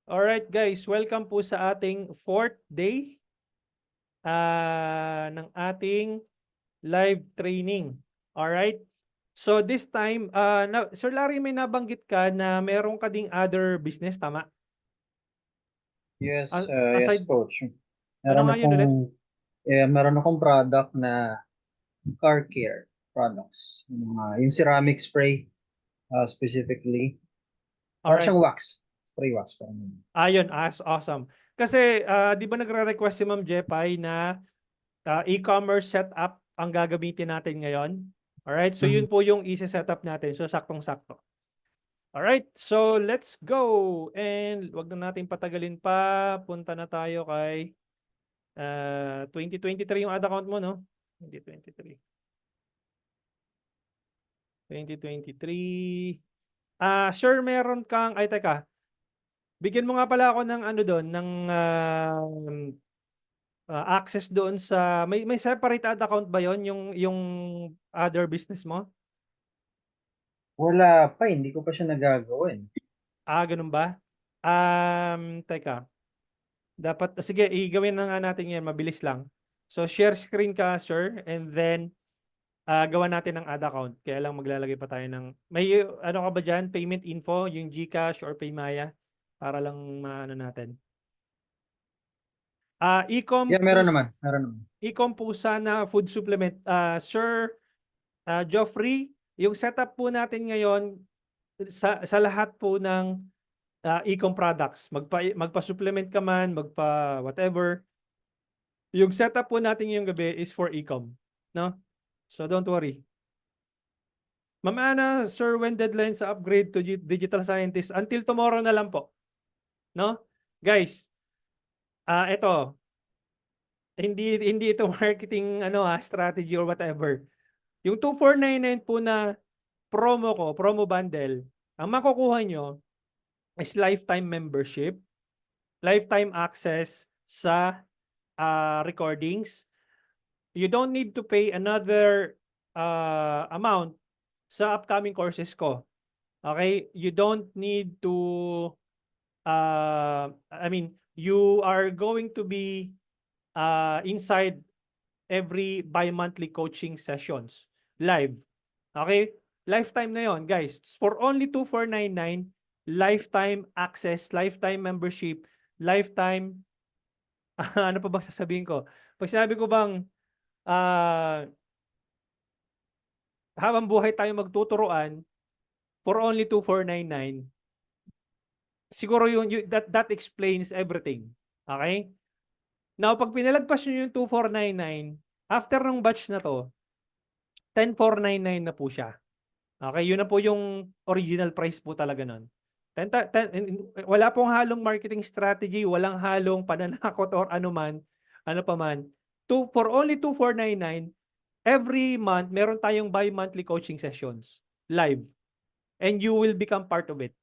Alright guys, welcome po sa ating 4th day ng ating live training. Alright? So this time, Sir Larry, may nabanggit ka na meron ka ding other business, tama? Yes, yes, Aside, coach. ano Meron nga yun akong ulit? meron akong product na car care products. Yung ceramic spray specifically. Para Alright. siyang wax. Spray wax. Parang Ayun, awesome. Kasi, di ba nagre-request si Ma'am Jepay na e-commerce setup ang gagamitin natin ngayon? Alright, so yun Mhm. po yung isi-setup natin. So saktong-sakto. Alright, so let's go. And wag na natin patagalin pa. Punta na tayo kay 2023 yung ad account mo, no? 2023. 2023. Sir, meron kang, ay teka, bigyan mo nga pala ako ng ano doon, ng access doon sa, may separate ad account ba yon yung other business mo? Wala pa, hindi ko pa siya nagagawa eh. Ganun ba? Teka. Dapat, sige, igawin na nga natin yan, mabilis lang. So, share screen ka, sir, and then, gawa natin ng ad account. Kaya lang maglalagay pa tayo ng, may, ano ka ba dyan? Payment info, yung GCash or Paymaya, para lang maano natin. Yeah, meron naman. Meron naman. E-com po sana food supplement. Sir, Joffrey, yung setup po natin ngayon, sa lahat po ng e-com products, magpa-supplement ka man, magpa-whatever, yung setup po natin yung gabi is for e-com, no? So don't worry. Ma'am Ana, sir, when deadline sa upgrade to digital scientist? Until tomorrow na lang po, no? Guys, ito, hindi ito marketing strategy or whatever. Yung 2499 po na promo bundle, ang makukuha nyo is lifetime membership, lifetime access sa recordings. You don't need to pay another amount sa upcoming courses ko. Okay? You don't need to, you are going to be inside every bi-monthly coaching sessions live. Okay? Lifetime na yon, guys. For only 2499, lifetime access, lifetime membership, lifetime ano pa bang sasabihin ko? Pag sinabi ko bang habang buhay tayo magtuturuan for only 2499, siguro that explains everything. Okay? Now, pag pinalagpas nyo yung 2499, after ng batch na to, 10499 na po siya. Okay, yun na po yung original price po talaga nun. Wala pong halong marketing strategy, walang halong pananakot or ano pa man. For only 2499, every month, meron tayong bi-monthly coaching sessions live. And you will become part of it.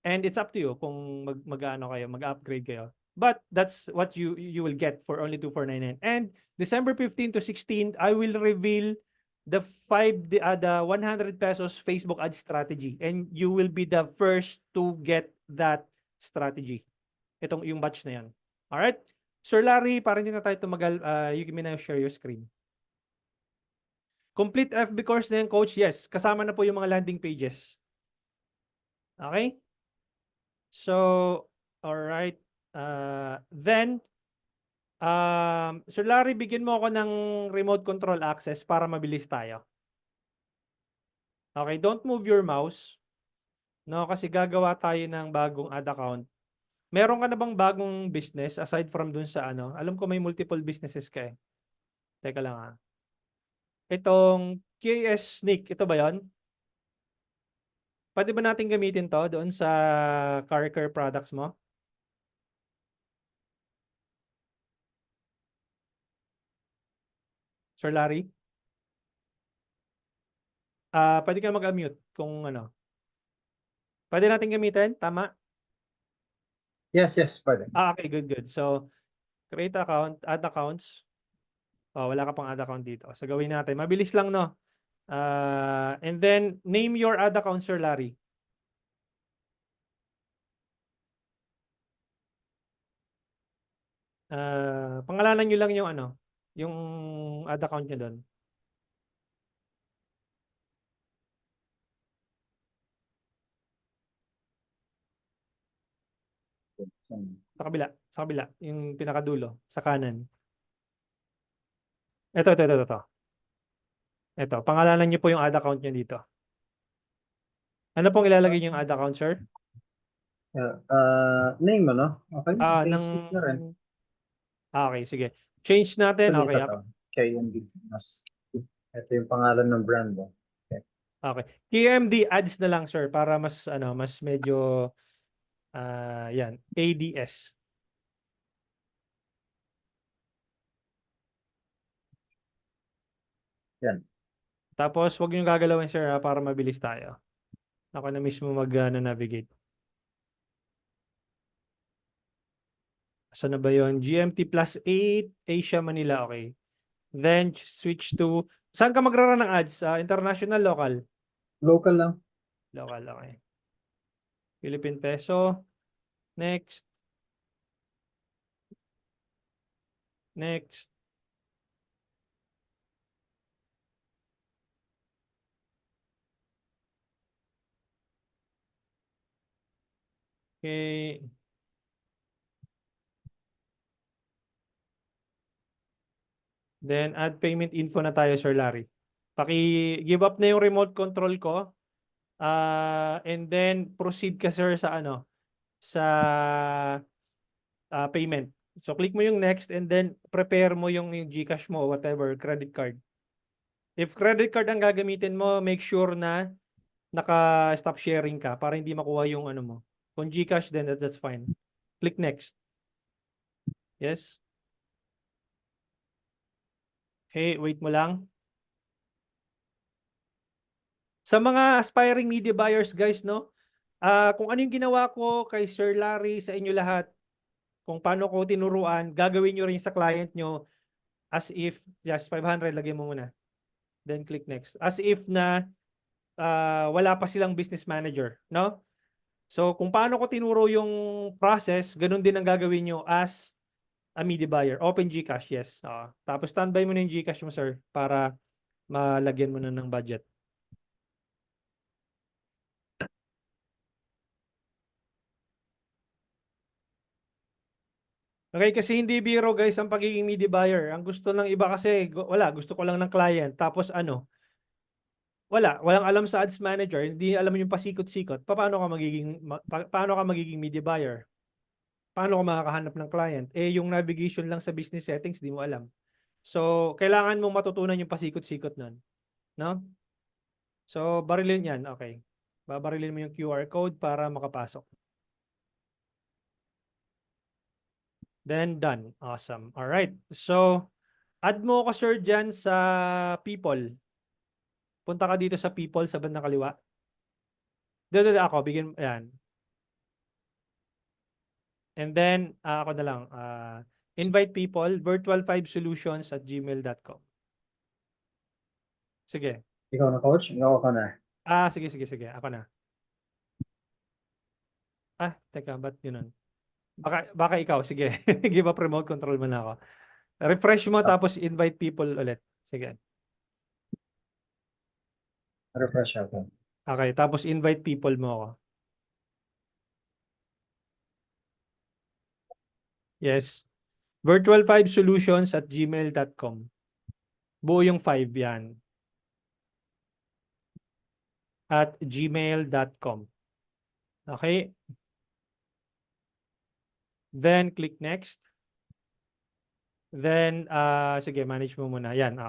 And it's up to you kung mag-upgrade kayo. But that's what you will get for only 2499. And December 15 to 16, I will reveal the 100 pesos Facebook ad strategy, and you will be the first to get that strategy. Yung batch na yan. All right? Sir Larry, para hindi na tayo tumagal, you can now share your screen. Complete FB course na yan, coach. Yes, kasama na po yung mga landing pages. Okay? So, all right. Then, Sir Larry, bigyan mo ako ng remote control access para mabilis tayo. Okay, don't move your mouse. No, kasi gagawa tayo ng bagong ad account. Meron ka na bang bagong business aside from dun sa ano? Alam ko may multiple businesses ka eh. Teka lang ah. Itong KS Sneak, ito ba yon? Pwede ba natin gamitin to doon sa car care products mo? Sir Larry? Pwede ka mag-unmute kung ano. Pwede natin gamitin? Tama? Yes, yes, pwede. Okay, good. So, create account, add accounts. Wala ka pang add account dito. So, gawin natin. Mabilis lang, no? And then, name your ad account, Sir Larry. Pangalanan nyo lang yung ano, yung ad account nyo doon. Sa kabila, yung pinakadulo, sa kanan. Ito. Ito, pangalanan nyo po yung ad account nyo dito. Ano pong ilalagay nyo yung ad account, sir? Name mo, no? Okay, Ng... payslip na rin. Okay, sige. Change natin. Actually, Okay. ito to. KMD. Ito yung pangalan ng brand. Okay. Okay. KMD ads na lang, sir, para mas ano, mas medyo yan, ADS. Yan. Tapos wag niyo gagalawin, sir, para mabilis tayo. Ako na mismo mag navigate. Saan na ba 'yon? GMT +8 Asia Manila, okay. Then switch to saan ka magrara ng ads? International, local? Local lang. Local, okay. Philippine peso. Next. Next. Okay. Then add payment info na tayo, Sir Larry. Paki-give up na yung remote control ko. And then proceed ka, sir, sa ano, sa payment. So click mo yung next and then prepare mo yung GCash mo or whatever, credit card. If credit card ang gagamitin mo, make sure na naka-stop sharing ka para hindi makuha yung ano mo. Kung GCash, then that's fine. Click next. Yes. Okay, wait mo lang. Sa mga aspiring media buyers, guys, no? Kung ano yung ginawa ko kay Sir Larry, sa inyo lahat, kung paano ko tinuruan, gagawin nyo rin sa client nyo as if, just 500, lagay mo muna. Then click next. As if na wala pa silang business manager, no? So, kung paano ko tinuro yung process, ganun din ang gagawin nyo as a media buyer. Open GCash, yes. Tapos standby mo na yung GCash mo, sir, para malagyan mo na ng budget. Okay, kasi hindi biro, guys, ang pagiging media buyer. Ang gusto ng iba kasi, wala, gusto ko lang ng client. Tapos ano, walang alam sa ads manager, hindi alam yung pasikot-sikot. Paano ka magiging media buyer? Paano ka makakahanap ng client? Yung navigation lang sa business settings, di mo alam. So, kailangan mong matutunan yung pasikot-sikot nun. No? So, barilin yan. Okay. Babarilin mo yung QR code para makapasok. Then, done. Awesome. All right. So, add mo ko, sir, dyan sa people. Punta ka dito sa people sa bandang kaliwa. Dito ako. Bigyan, ayan. And then, ako na lang. Invite people, virtual5solutions@gmail.com. Sige. Ikaw na, coach? Ikaw ka na. Sige. Ako na. Teka, ba't yun? Baka ikaw. Sige. Give up remote control mo na ako. Refresh mo tapos invite people ulit. Sige. Refresh ako. Okay, tapos invite people mo ako. Yes. virtual5solutions@gmail.com. Buo yung 5 yan. At gmail.com. Okay? Then, click next. Then, sige, manage mo muna. Yan.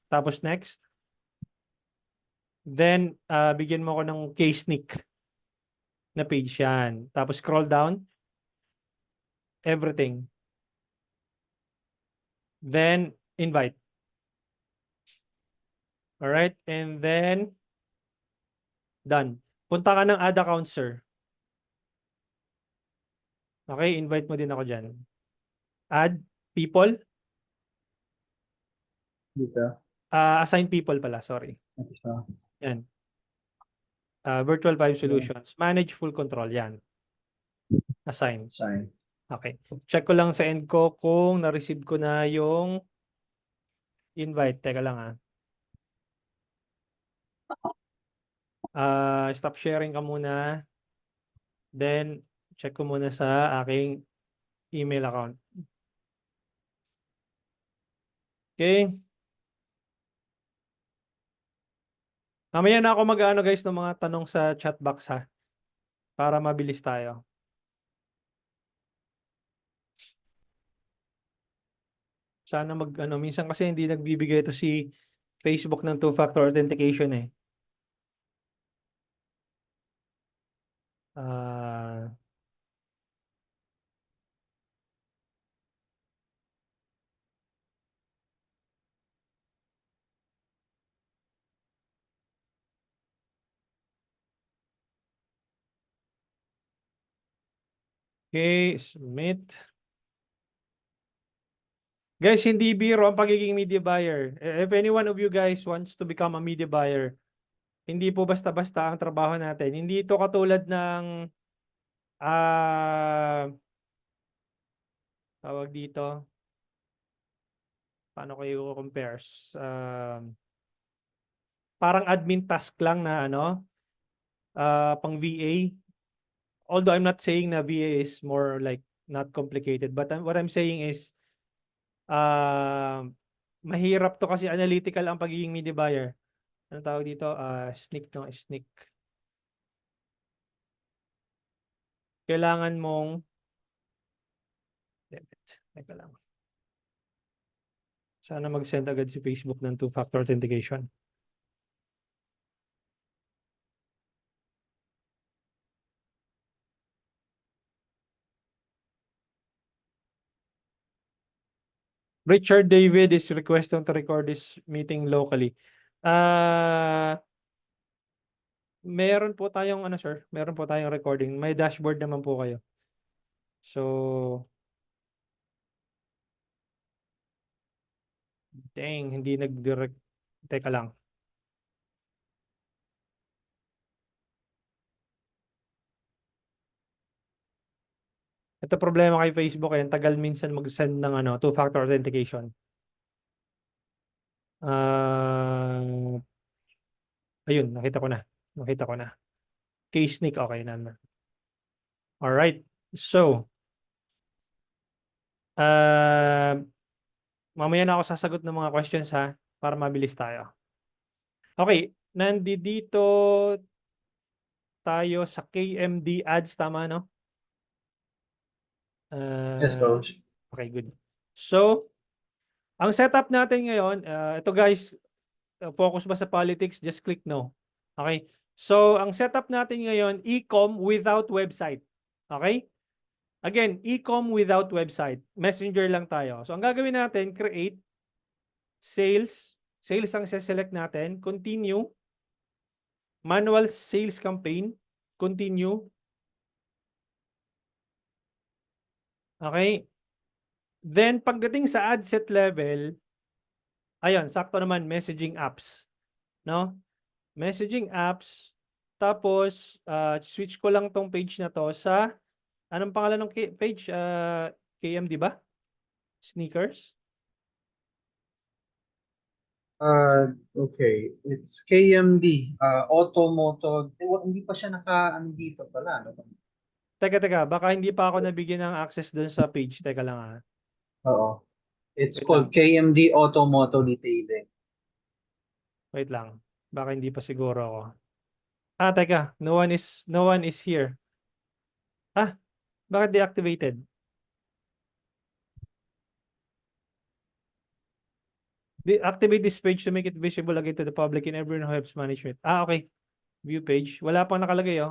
Tapos next. Then, bigyan mo ko ng K-Sneak na page yan. Tapos scroll down. Everything. Then, invite. Alright? And then, done. Punta ka ng add account, sir. Okay, invite mo din ako dyan. Add people. Dito. Assign people pala, sorry. Ito. Yan. Virtual 5 Solutions. Manage full control, yan. Assign. Sign. Okay. Check ko lang sa end ko kung na-receive ko na yung invite. Teka lang stop sharing ka muna. Then, check ko muna sa aking email account. Okay. Mamaya na ako mag-ano guys ng mga tanong sa chat box ha. Para mabilis tayo. Sana minsan kasi hindi nagbibigay ito si Facebook ng two-factor authentication eh. Ah, okay, submit. Guys, hindi biro ang pagiging media buyer. If any one of you guys wants to become a media buyer, hindi po basta-basta ang trabaho natin. Hindi ito katulad ng tawag dito, paano kayo compares? Parang admin task lang na pang VA. Although I'm not saying na VA is more like not complicated, but what I'm saying is mahirap to kasi analytical ang pagiging media buyer. Ano tawag dito? Sneak, no? Sneak. Kailangan mong teka lang. Sana mag-send agad si Facebook ng two-factor authentication. Richard David is requesting to record this meeting locally. Meron po tayong sir, meron po tayong recording. May dashboard naman po kayo. So, hindi nag-direct. Teka lang. Ito problema kay Facebook eh. Tagal minsan mag-send ng two-factor authentication. Ayun, nakita ko na. Nakita ko na. Case sneak, okay na. Alright. So, mamaya na ako sasagot ng mga questions ha, para mabilis tayo. Okay, nandito tayo sa KMD ads, tama no? Yes, coach. Okay, good. So, ang setup natin ngayon, ito guys, focus ba sa politics? Just click no. Okay? So, ang setup natin ngayon, e-com without website. Okay? Again, e-com without website. Messenger lang tayo. So, ang gagawin natin, create, sales. Sales ang select natin. Continue. Manual sales campaign. Continue. Okay? Then, pagdating sa ad set level, ayun, sakto naman, messaging apps. No? Messaging apps. Tapos, switch ko lang tong page na to sa, anong pangalan ng page? KMD ba? Sneakers? Okay. It's KMD. Automoto. Hindi pa siya dito pala. Ano? Teka, baka hindi pa ako nabigyan ng access dun sa page. Teka lang Oo. It's Wait lang. called KMD Automoto Detailing. Wait lang. Baka hindi pa siguro ako. Teka. No one is here. Bakit deactivated? Deactivate this page to make it visible again to the public and everyone who helps management. Okay. View page. Wala pang nakalagay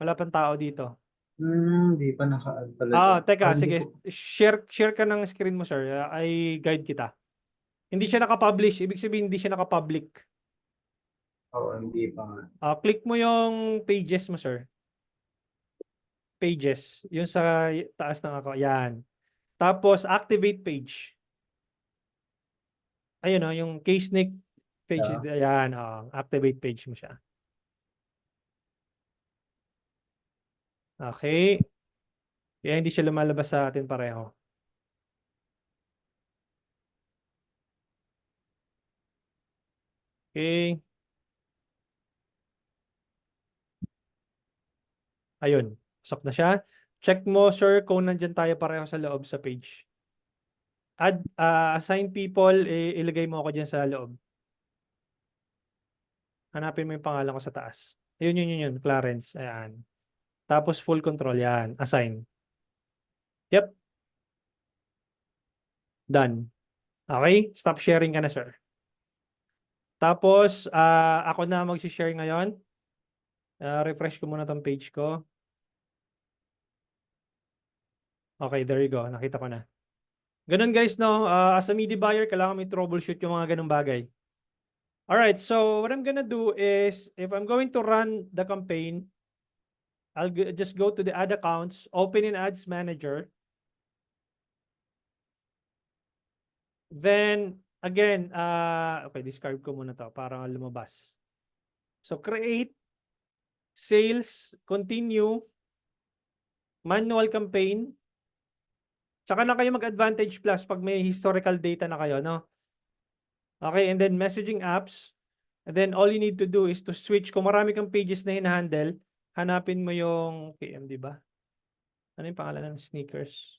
Wala pang tao dito. Hindi pa naka-add talaga. Teka, Hindi sige. ko- Share ka ng screen mo, sir. I guide kita. Hindi siya naka-publish. Ibig sabihin, hindi siya naka-public. Oo, hindi pa nga. Click mo yung pages mo, sir. Pages. Yung sa taas ng ako. Yan. Tapos, activate page. Ayun yung case nick page is, ayan, activate page mo siya. Okay. Kaya hindi siya lumalabas sa atin pareho. Okay. Ayun. Pasok na siya. Check mo, sir, kung nandyan tayo pareho sa loob sa page. Assign people, ilagay mo ako dyan sa loob. Hanapin mo yung pangalan ko sa taas. Yun. Clarence. Ayan. Tapos full control. Yan. Assign. Yep. Done. Okay? Stop sharing ka na, sir. Tapos, ako na mag-share ngayon. Refresh ko muna tong page ko. Okay, there you go. Nakita ko na. Ganun guys, no? As a media buyer, kailangan may troubleshoot yung mga ganung bagay. Alright, so what I'm gonna do is, if I'm going to run the campaign, I'll just go to the ad accounts, open in Ads Manager. Then, again, okay, discard ko muna to para lumabas. So, create, sales, continue, manual campaign. Tsaka na kayo mag-Advantage Plus pag may historical data na kayo, no? Okay, and then messaging apps. And then all you need to do is to switch. Kung marami kang pages na hinahandle, hanapin mo yung KM, di ba? Ano yung pangalan ng sneakers?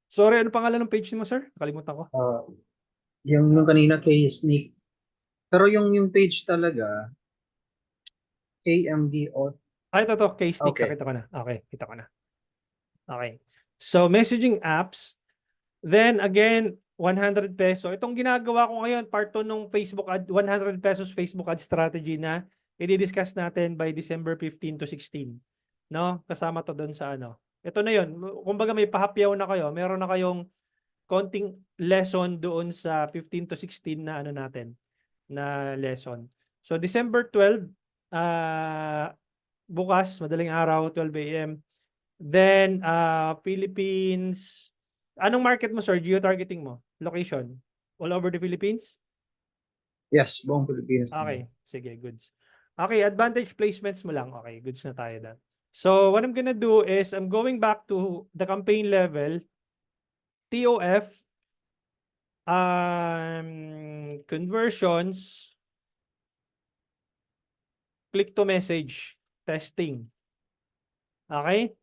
Sorry, ano pangalan ng page mo, sir? Nakalimutan ko. Yung kanina kay Sneak. Pero yung page talaga, KMD o Ito, kay Sneak. okay. Nakita ko na. Okay, kita ko na. Okay. So, messaging apps. Then, again, 100 peso. Itong ginagawa ko ngayon, part 2 ng Facebook ad, 100 pesos Facebook ad strategy na i-discuss natin by December 15 to 16. No? Kasama to doon sa ano. Ito na yun. Kumbaga may pahapyaw na kayo. Meron na kayong konting lesson doon sa 15 to 16 na ano natin, na lesson. So, December 12, bukas, madaling araw, 12 a.m. Then, Philippines. Anong market mo, sir? Geo-targeting mo? Location? All over the Philippines? Yes, buong Pilipinas Okay. naman. Sige, goods. Okay, advantage placements mo lang. Okay, goods na tayo doon. So, what I'm gonna do is, I'm going back to the campaign level, TOF, conversions, click to message, testing. Okay?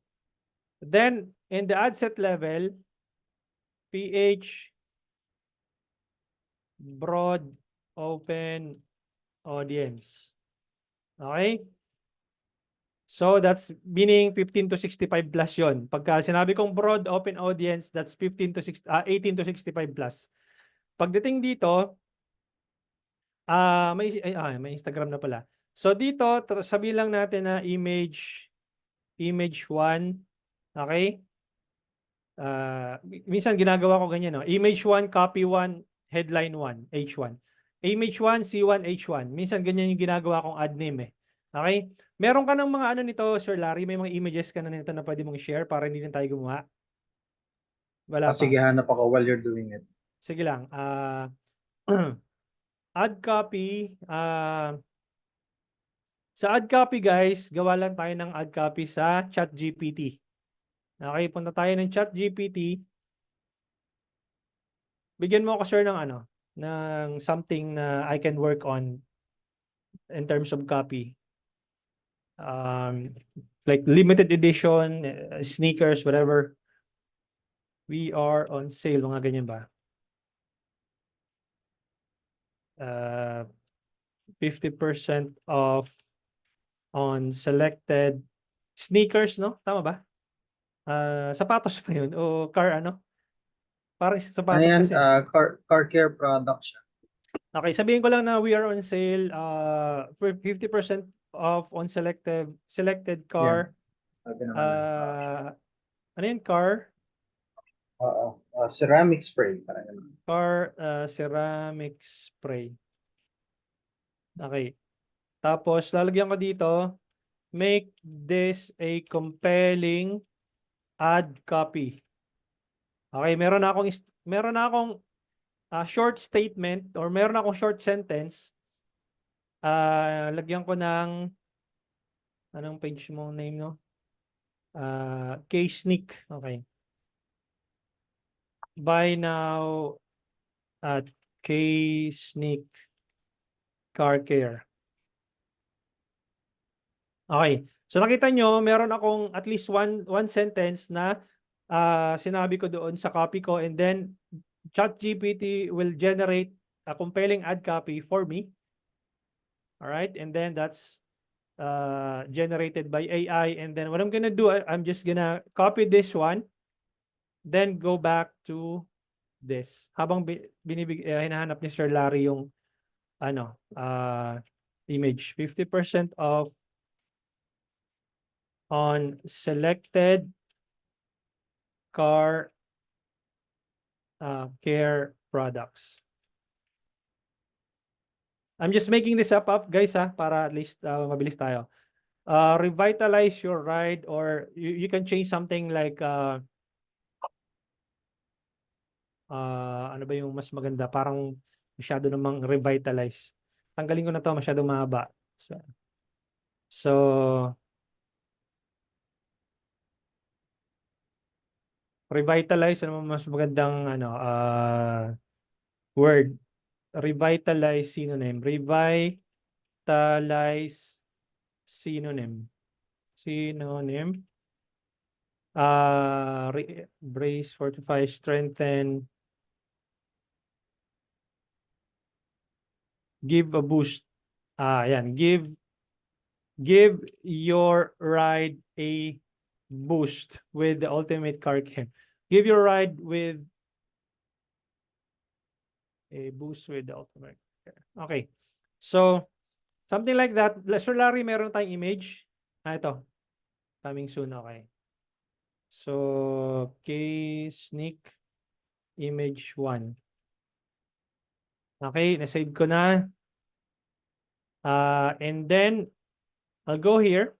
Then, in the ad set level, PH, broad, open, audience. Okay? So, that's meaning 15 to 65 plus yon. Pagka sinabi kong broad, open audience, that's 15 to 6, 18 to 65 plus. Pagdating dito, may Instagram na pala. So, dito, sabihin lang natin na image 1. Okay? Minsan ginagawa ko ganyan, no? Image 1, copy 1, headline 1, H1. Image 1, C1, H1. Minsan ganyan yung ginagawa kong ad name eh. Okay? Meron ka ng mga ano nito, Sir Larry, may mga images ka na nito na pwede mong i-share para hindi na tayo gumawa? Wala pa. Sige, hanap ako while you're doing it. Sige lang. Ad copy. Sa ad copy guys, gawa lang tayo ng ad copy sa ChatGPT. Okay, punta tayo ng ChatGPT. Bigyan mo ako, sir, ng ano, ng something na I can work on in terms of copy. Like limited edition, sneakers, whatever. We are on sale, mga ganyan ba? 50% off on selected sneakers, no? Tama ba? Sapatos pa yun? O car, ano? Parang sapatos Ayan, kasi. car care product siya. Okay, sabihin ko lang na we are on sale for 50% off on selected Yan. car. Sabi naman na. Ano yun? Car Ceramic spray. Parang ganun. ceramic spray. Okay. Tapos, lalagyan ko dito, make this a compelling ad copy. Okay, meron na akong short statement or meron akong short sentence. Lagyan ko ng anong page mo name, no? K-Sneak. Okay. Buy now at K-Sneak Car Care. Okay. So nakita nyo, meron akong at least one sentence na sinabi ko doon sa copy ko, and then ChatGPT will generate a compelling ad copy for me. All right. And then that's generated by AI. And then what I'm gonna do, I'm just gonna copy this one, then go back to this. Habang hinahanap ni Sir Larry yung ano, image. 50% off on selected car care products. I'm just making this up guys para at least mabilis tayo. Revitalize your ride, or you can change something like ano ba yung mas maganda? Parang masyado namang revitalize. Tanggalin ko na to, masyado mahaba. So revitalize, ano mas magandang word? Revitalize synonym. Revitalize synonym. Synonym. Brace, fortify, strengthen. Give a boost. Yan. Give your ride a boost with the ultimate car care. Give your ride with a boost with the ultimate care. Okay. So, something like that. Sir Larry, meron tayong image. Ito. Coming soon. Okay. So, K-Sneak image 1. Okay. Nasave ko na. And then, I'll go here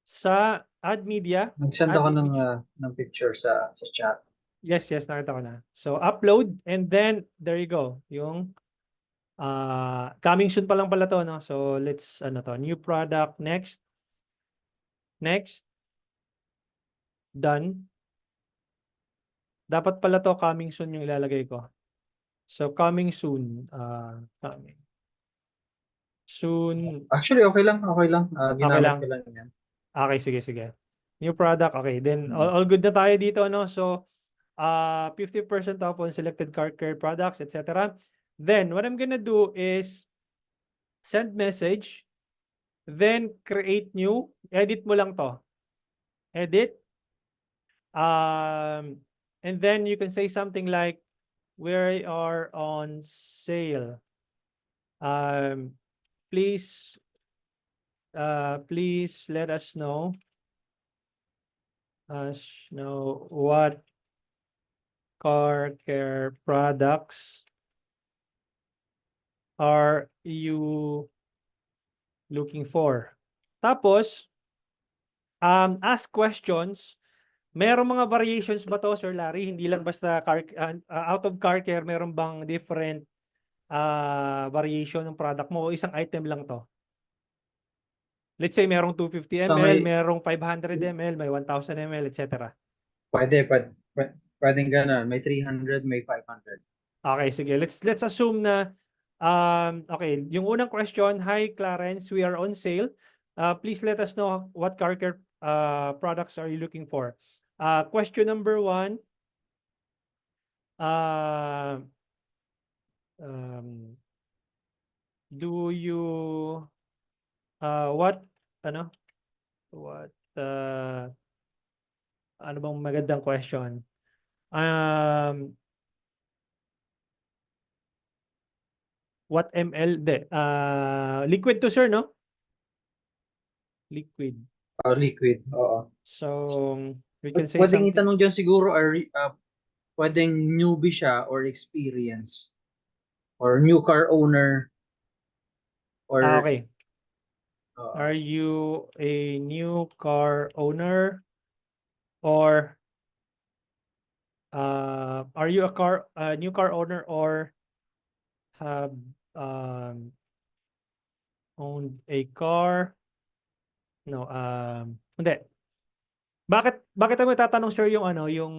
sa add media. Nag-send Add ako image. ng picture sa chat. Yes, nakita ko na. So, upload, and then, there you go. Yung, coming soon pa lang pala to, no? So, let's, new product, next. Next. Done. Dapat pala to, coming soon yung ilalagay ko. So, coming soon. Coming soon. Actually, okay lang. Okay Ginamit lang. ko lang yan. Okay, sige. New product. Okay, then, all good na tayo dito, no? So, 50% off on selected car care products, etc. Then, what I'm gonna do is send message, then create new, edit mo lang to. Edit. And then you can say something like, we are on sale. Please let us know what car care products are you looking for? Tapos, ask questions. Merong mga variations ba to, Sir Larry? Hindi lang basta out of car care, meron bang different variation ng product mo o isang item lang to? Let's say merong 250 Sa ml, may, merong 500 ml, may 1000 ml, etc. pwedeng ganun. May 300, may 500. Okay, sige. Let's assume na okay, yung unang question, hi Clarence, we are on sale. Please let us know what car care products are you looking for. Question number 1, do you what ano bang magandang question? What ml? Liquid to, sir, no? Liquid. Liquid, oo. So, we can say Pwedeng something. itanong dyan siguro, pwedeng newbie siya or experience or new car owner or Okay. Are you a new car owner, or are you a new car owner, or have owned a car? No, hindi. Bakit mo tatanong sir yung ano, yung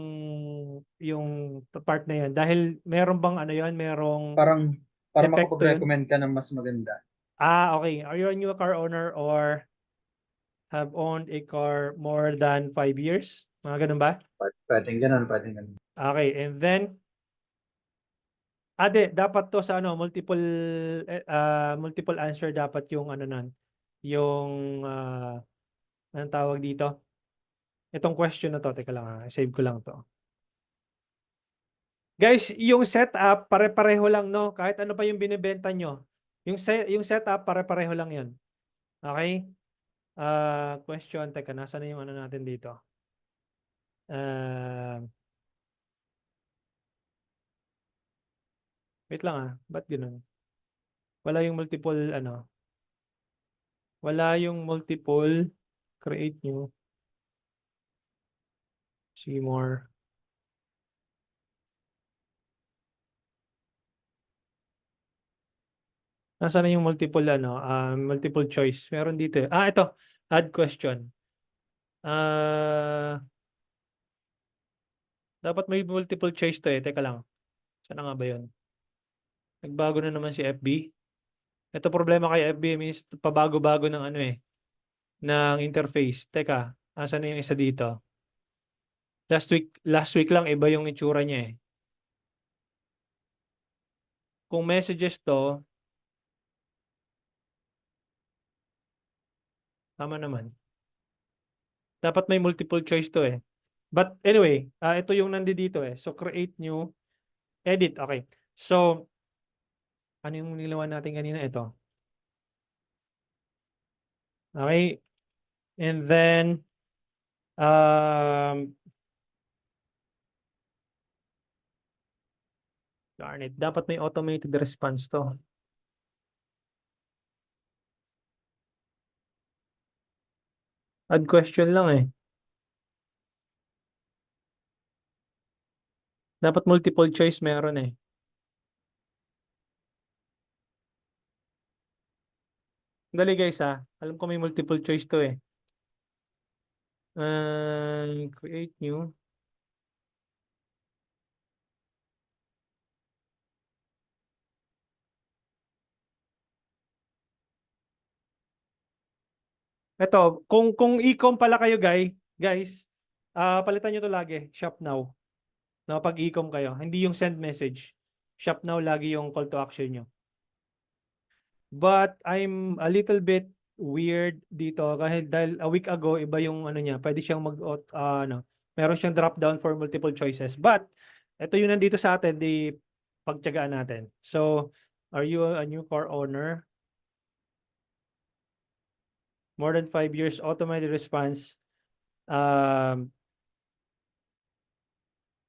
part na 'yan? Dahil meron bang ano 'yon, merong Parang para epekto 'yun? makapag-recommend ka ng mas maganda. Okay. Are you a new car owner or have owned a car more than 5 years? Mga ganun ba? Pwedeng ganun, pwedeng ganun. Okay, and then dapat to sa ano, multiple answer dapat yung ano nun, yung anong tawag dito? Itong question na to, teka lang save ko lang to. Guys, yung setup pare-pareho lang no, kahit ano pa yung binebenta nyo. Yung setup pare-pareho lang 'yon. Okay? Question, teka, nasaan na yung ano natin dito? Wait lang ba't ganun? Wala yung multiple ano, wala yung multiple, create new, see more. Nasaan na yung multiple ano, multiple choice? Meron dito. Ito, add question. Dapat may multiple choice to Teka lang. Saan na nga ba 'yon? Nagbago na naman si FB. Ito problema kay FB, means pabago-bago ng ano ng interface. Teka, asan na yung isa dito? Last week lang iba yung itsura niya Kung messages to, tama naman. Dapat may multiple choice to But anyway, ito yung nandito So create new, edit. Okay. So, ano yung nilawan natin kanina? Ito. Okay. And then, darn it. Dapat may automated response to. Add question lang Dapat multiple choice meron Dali guys Alam ko may multiple choice to create new. Ito, kung e-com pala kayo guys, palitan nyo to lagi, shop now. No, pag e-com kayo, hindi yung send message. Shop now lagi yung call to action nyo. But I'm a little bit weird dito dahil a week ago iba yung ano niya, pwede siyang meron siyang drop down for multiple choices. But ito yung nandito sa atin, di pagtiyagaan natin. So, are you a new car owner? More than 5 years, automated response.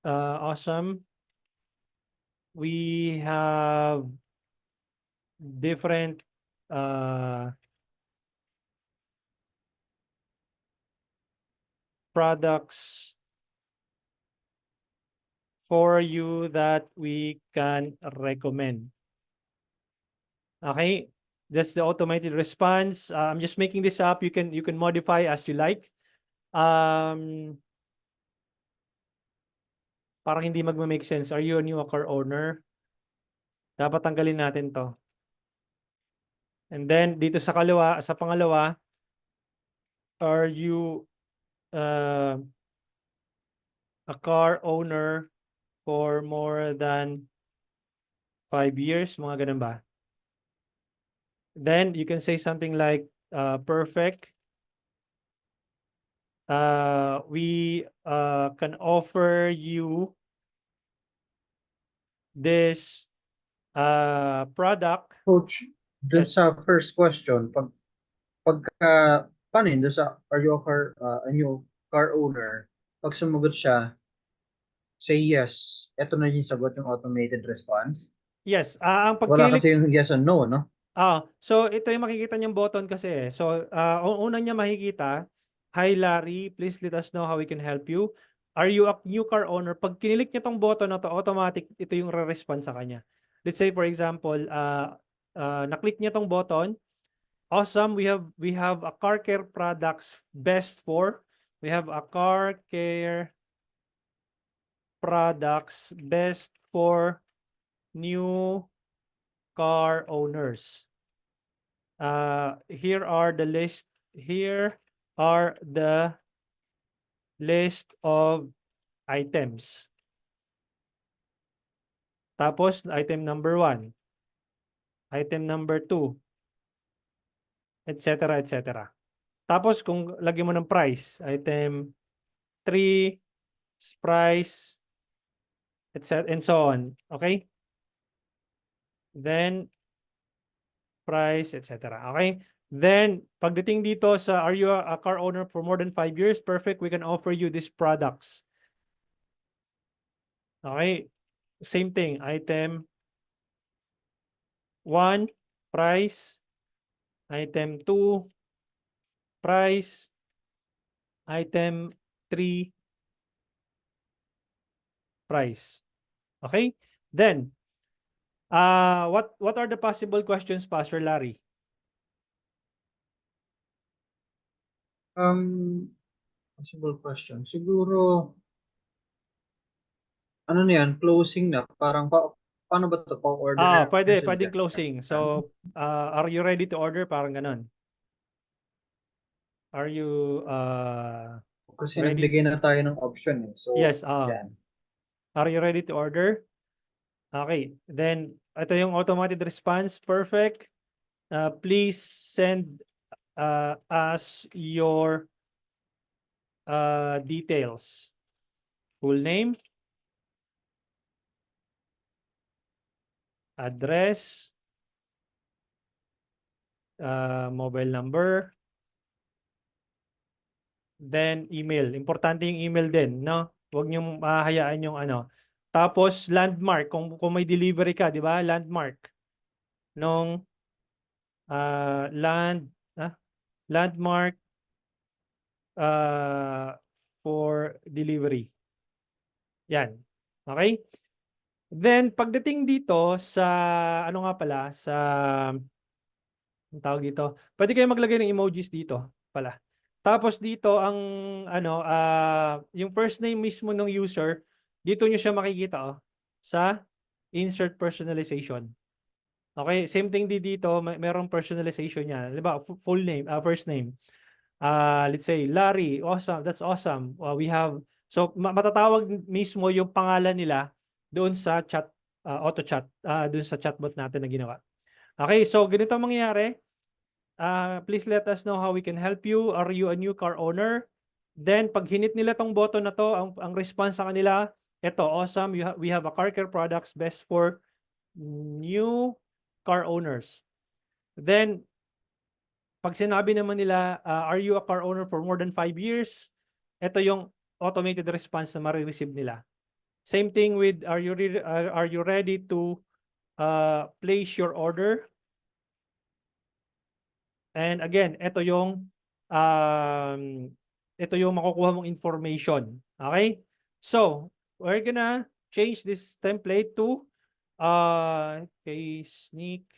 Awesome. We have different products for you that we can recommend. Okay, that's the automated response. I'm just making this up. You can modify as you like. Parang hindi magma-make sense. Are you a new car owner? Dapat tanggalin natin to. And then dito sa pangalawa, are you a car owner for more than 5 years? Mga ganun ba? Then you can say something like perfect. We can offer you this product. Coach, dun Yes. sa first question, paano yun? Dun sa, are you a new car owner? Pag sumagot siya, say yes, eto na yung sagot yung automated response. Yes. Ang Wala pagkilik. kasi yung yes and no, no? So ito yung makikita niyang button kasi So, una niya makikita, "Hi Larry, please let us know how we can help you. Are you a new car owner?" Pag kinilik niya tong button na to, automatic ito yung re-respond sa kanya. Let's say for example, na-click niya tong button. Awesome, we have a car care products best for We have a car care products best for new car owners. Here are the list. Here are the list of items. Tapos, item number 1, item number 2, etc. etc. Tapos, kung lagyan mo ng price, item 3, price, etc. and so on. Okay? Then, price, etc. Okay? Then, pagdating dito sa, are you a car owner for more than 5 years? Perfect. We can offer you these products. Okay? Same thing. Item 1, price. Item 2, price. Item 3, price. Okay? Then, what are the possible questions, Pastor Larry? Possible question. Siguro, ano na yan, closing na. Parang, paano ba ito? Pa-order na Pwedeng sila. closing. So, are you ready to order? Parang ganun. Are you Kasi ready? nagbigay na tayo ng option eh. So, Yes, yan. are you ready to order? Okay. Then, ito yung automated response. Perfect. Please send us your details. Full name, address, mobile number, then email. Importante yung email din, no? Huwag niyong mahayaan yung ano. Tapos landmark, kung may delivery ka, di ba? Landmark nung landmark for delivery. Yan. Okay? Then pagdating dito sa ano nga pala sa ang tawag dito, pwede kayo maglagay ng emojis dito pala. Tapos dito ang ano yung first name mismo ng user, dito niyo siya makikita sa insert personalization. Okay, same thing dito, merong personalization niya. 'Di ba? Full name, first name. Let's say Larry, awesome, that's awesome. We have so matatawag mismo yung pangalan nila doon sa chat auto chat doon sa chatbot natin na ginawa. Okay, so ganito ang mangyayari. Please let us know how we can help you. Are you a new car owner? Then pag hinit nila tong button na to, ang response sa kanila, eto, awesome, we have a car care products best for new car owners. Then pag sinabi naman nila, are you a car owner for more than 5 years? Ito yung automated response na marireceive nila. Same thing with, are you ready to place your order? And again, ito yung makukuha mong information. Okay? So, we're gonna change this template to sneak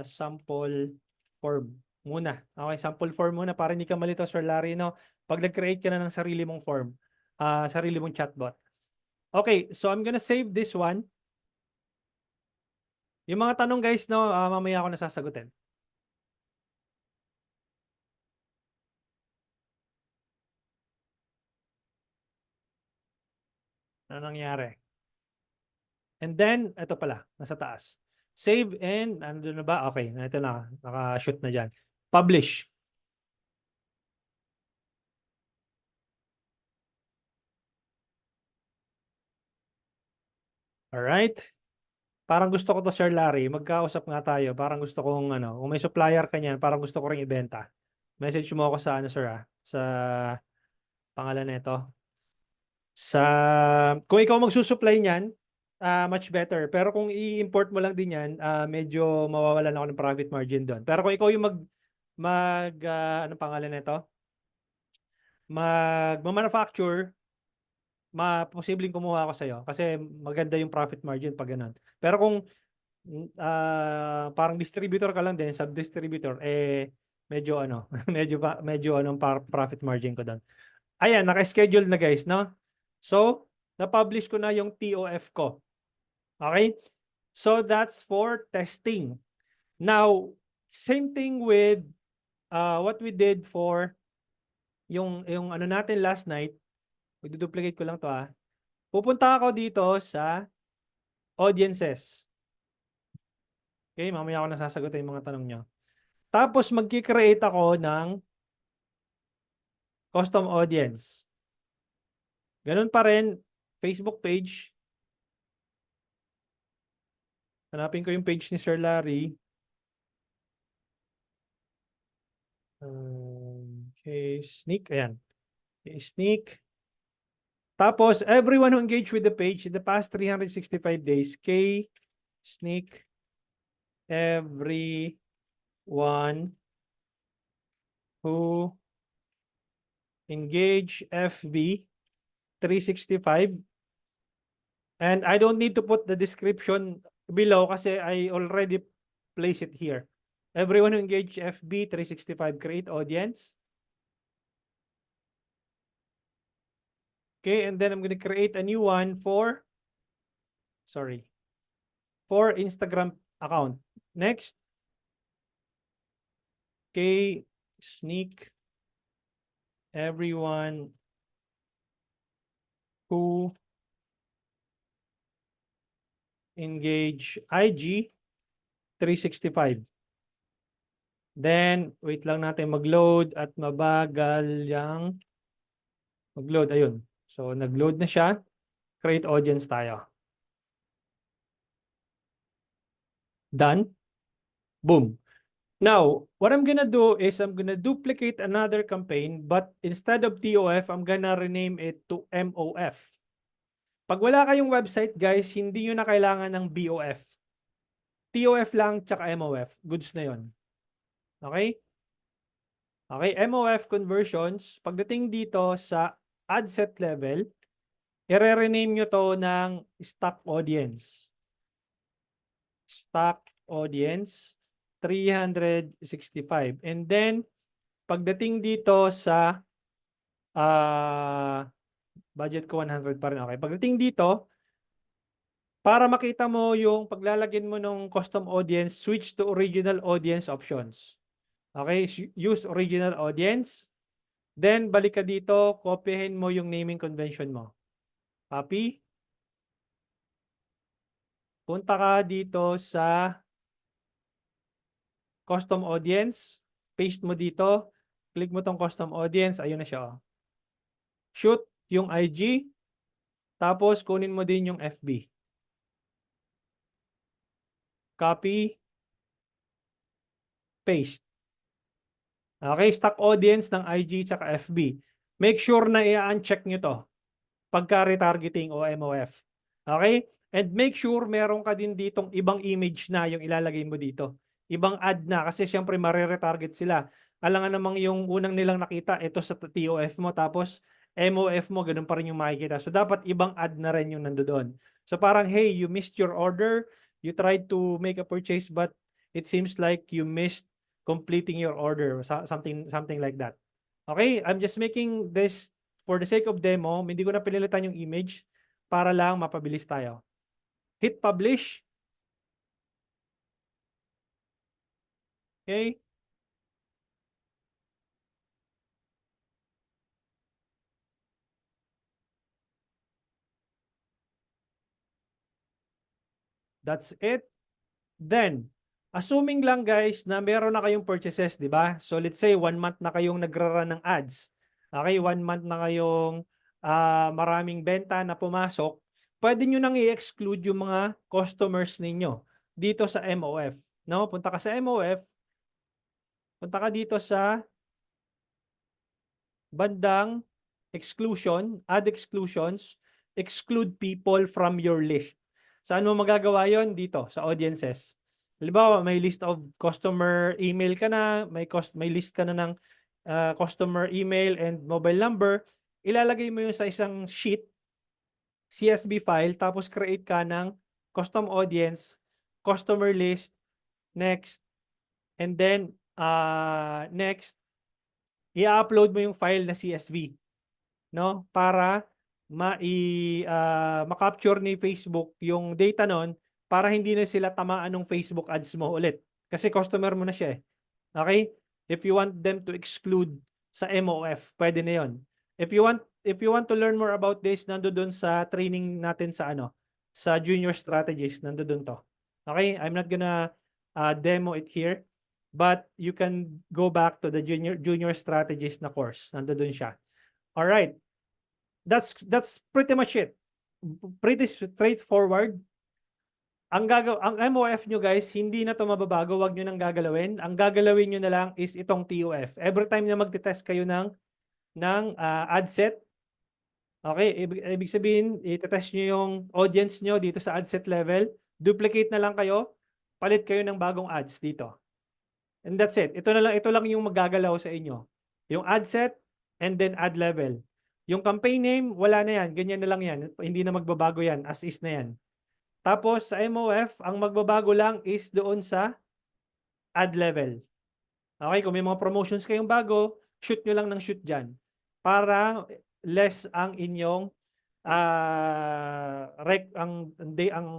sample form muna. Okay, sample form muna para hindi ka malito, Sir Larry, no? Pag nag-create ka na ng sarili mong form, sarili mong chatbot. Okay, so I'm gonna save this one. Yung mga tanong guys, no, mamaya ako nasasagutin. Ano nangyari? And then, ito pala, nasa taas. Save and, ano na ba? Okay, ito na, naka-shoot na dyan. Publish. Alright. Parang gusto ko to, Sir Larry. Magkausap nga tayo. Parang gusto kong, ano, kung may supplier ka niyan, parang gusto ko ring ibenta. Message mo ako sa, ano, sir, sa pangalan nito. Kung ikaw magsusupply niyan, much better. Pero kung i-import mo lang din yan, medyo mawawalan ako ng profit margin doon. Pero kung ikaw yung anong pangalan nito? Mag-manufacture, posibleng kumuha ako sa'yo kasi maganda yung profit margin pag ganun. Pero kung parang distributor ka lang din, sub-distributor, medyo ano, medyo anong profit margin ko doon. Ayan, naka-schedule na guys, no? So, na-publish ko na yung TOF ko. Okay? So, that's for testing. Now, same thing with what we did for yung ano natin last night. I-duplicate ko lang to Pupunta ako dito sa audiences. Okay, mamaya ako nasasagutin yung mga tanong nyo. Tapos magki-create ako ng custom audience. Ganun pa rin, Facebook page. Hanapin ko yung page ni Sir Larry. Okay, sneak. Ayan. Okay, sneak. Tapos, everyone who engaged with the page in the past 365 days, K, sneak, everyone who engage FB 365. And I don't need to put the description below kasi I already place it here. Everyone who engage FB 365, create audience. Okay, and then I'm going to create a new one for Instagram account. Next. Okay, sneak everyone who engage IG 365. Then, wait lang natin mag-load at mabagal yung mag-load. Ayun. So, nag-load na siya. Create audience tayo. Done. Boom. Now, what I'm gonna do is I'm gonna duplicate another campaign, but instead of TOF, I'm gonna rename it to MOF. Pag wala kayong website, guys, hindi nyo na kailangan ng BOF. TOF lang, tsaka MOF. Goods na yon. Okay? Okay, MOF conversions, pagdating dito sa ad set level, i-rename nyo to ng stock audience. Stock audience 365. And then, pagdating dito sa budget ko 100 pa rin. Okay, pagdating dito, para makita mo yung paglalagyan mo ng custom audience, switch to original audience options. Okay, use original audience. Then, balik ka dito, kopyahin mo yung naming convention mo. Copy. Punta ka dito sa custom audience. Paste mo dito. Click mo tong custom audience. Ayun na siya. Shoot yung IG. Tapos, kunin mo din yung FB. Copy. Paste. Okay, stock audience ng IG tsaka FB. Make sure na i-uncheck nyo to pagka retargeting o MOF. Okay? And make sure meron ka din ditong ibang image na yung ilalagay mo dito. Ibang ad na kasi syempre mariretarget sila. Alangan namang yung unang nilang nakita, ito sa TOF mo, tapos MOF mo, ganun pa rin yung makikita. So dapat ibang ad na rin yung nandoon. So parang, hey, you missed your order, you tried to make a purchase but it seems like you missed completing your order, something like that. Okay, I'm just making this for the sake of demo. Hindi ko na pinilitan yung image para lang mapabilis tayo. Hit publish. Okay. That's it. Then, assuming lang guys na meron na kayong purchases, di ba? So let's say 1 month na kayong nagrarun ng ads. Okay, 1 month na kayong maraming benta na pumasok. Pwede nyo nang i-exclude yung mga customers ninyo dito sa MOF. No? Punta ka sa MOF. Punta ka dito sa bandang exclusion, add exclusions, exclude people from your list. Saan mo magagawa yon? Dito, sa audiences. Halimbawa, may list of customer email ka na, may list ka na ng customer email and mobile number, ilalagay mo yun sa isang sheet, CSV file, tapos create ka ng custom audience, customer list, next, and then Next, i-upload mo yung file na CSV, no? Para ma-capture ni Facebook yung data nun para hindi na sila tamaan ng Facebook ads mo ulit. Kasi customer mo na siya eh. Okay? If you want them to exclude sa MOF, pwede na 'yon. If you want to learn more about this, nandoon sa training natin sa sa junior strategies, nandoon to. Okay? I'm not gonna demo it here, but you can go back to the junior strategies na course. Nandoon siya. All right. That's pretty much it. Pretty straightforward. Ang MOF nyo guys, hindi na to mababago, wag nyo nang gagalawin. Ang gagalawin nyo na lang is itong TOF. Every time na magte-test kayo ng ad set, okay, ibig sabihin, i-test nyo yung audience nyo dito sa ad set level, duplicate na lang kayo, palit kayo ng bagong ads dito. And that's it. Ito lang yung magagalaw sa inyo. Yung ad set and then ad level. Yung campaign name, wala na yan. Ganyan na lang yan. Hindi na magbabago yan. As is na yan. Tapos sa MOF, ang magbabago lang is doon sa ad level. Okay, kung may mga promotions kayong bago, shoot nyo lang ng shoot dyan. Para less ang inyong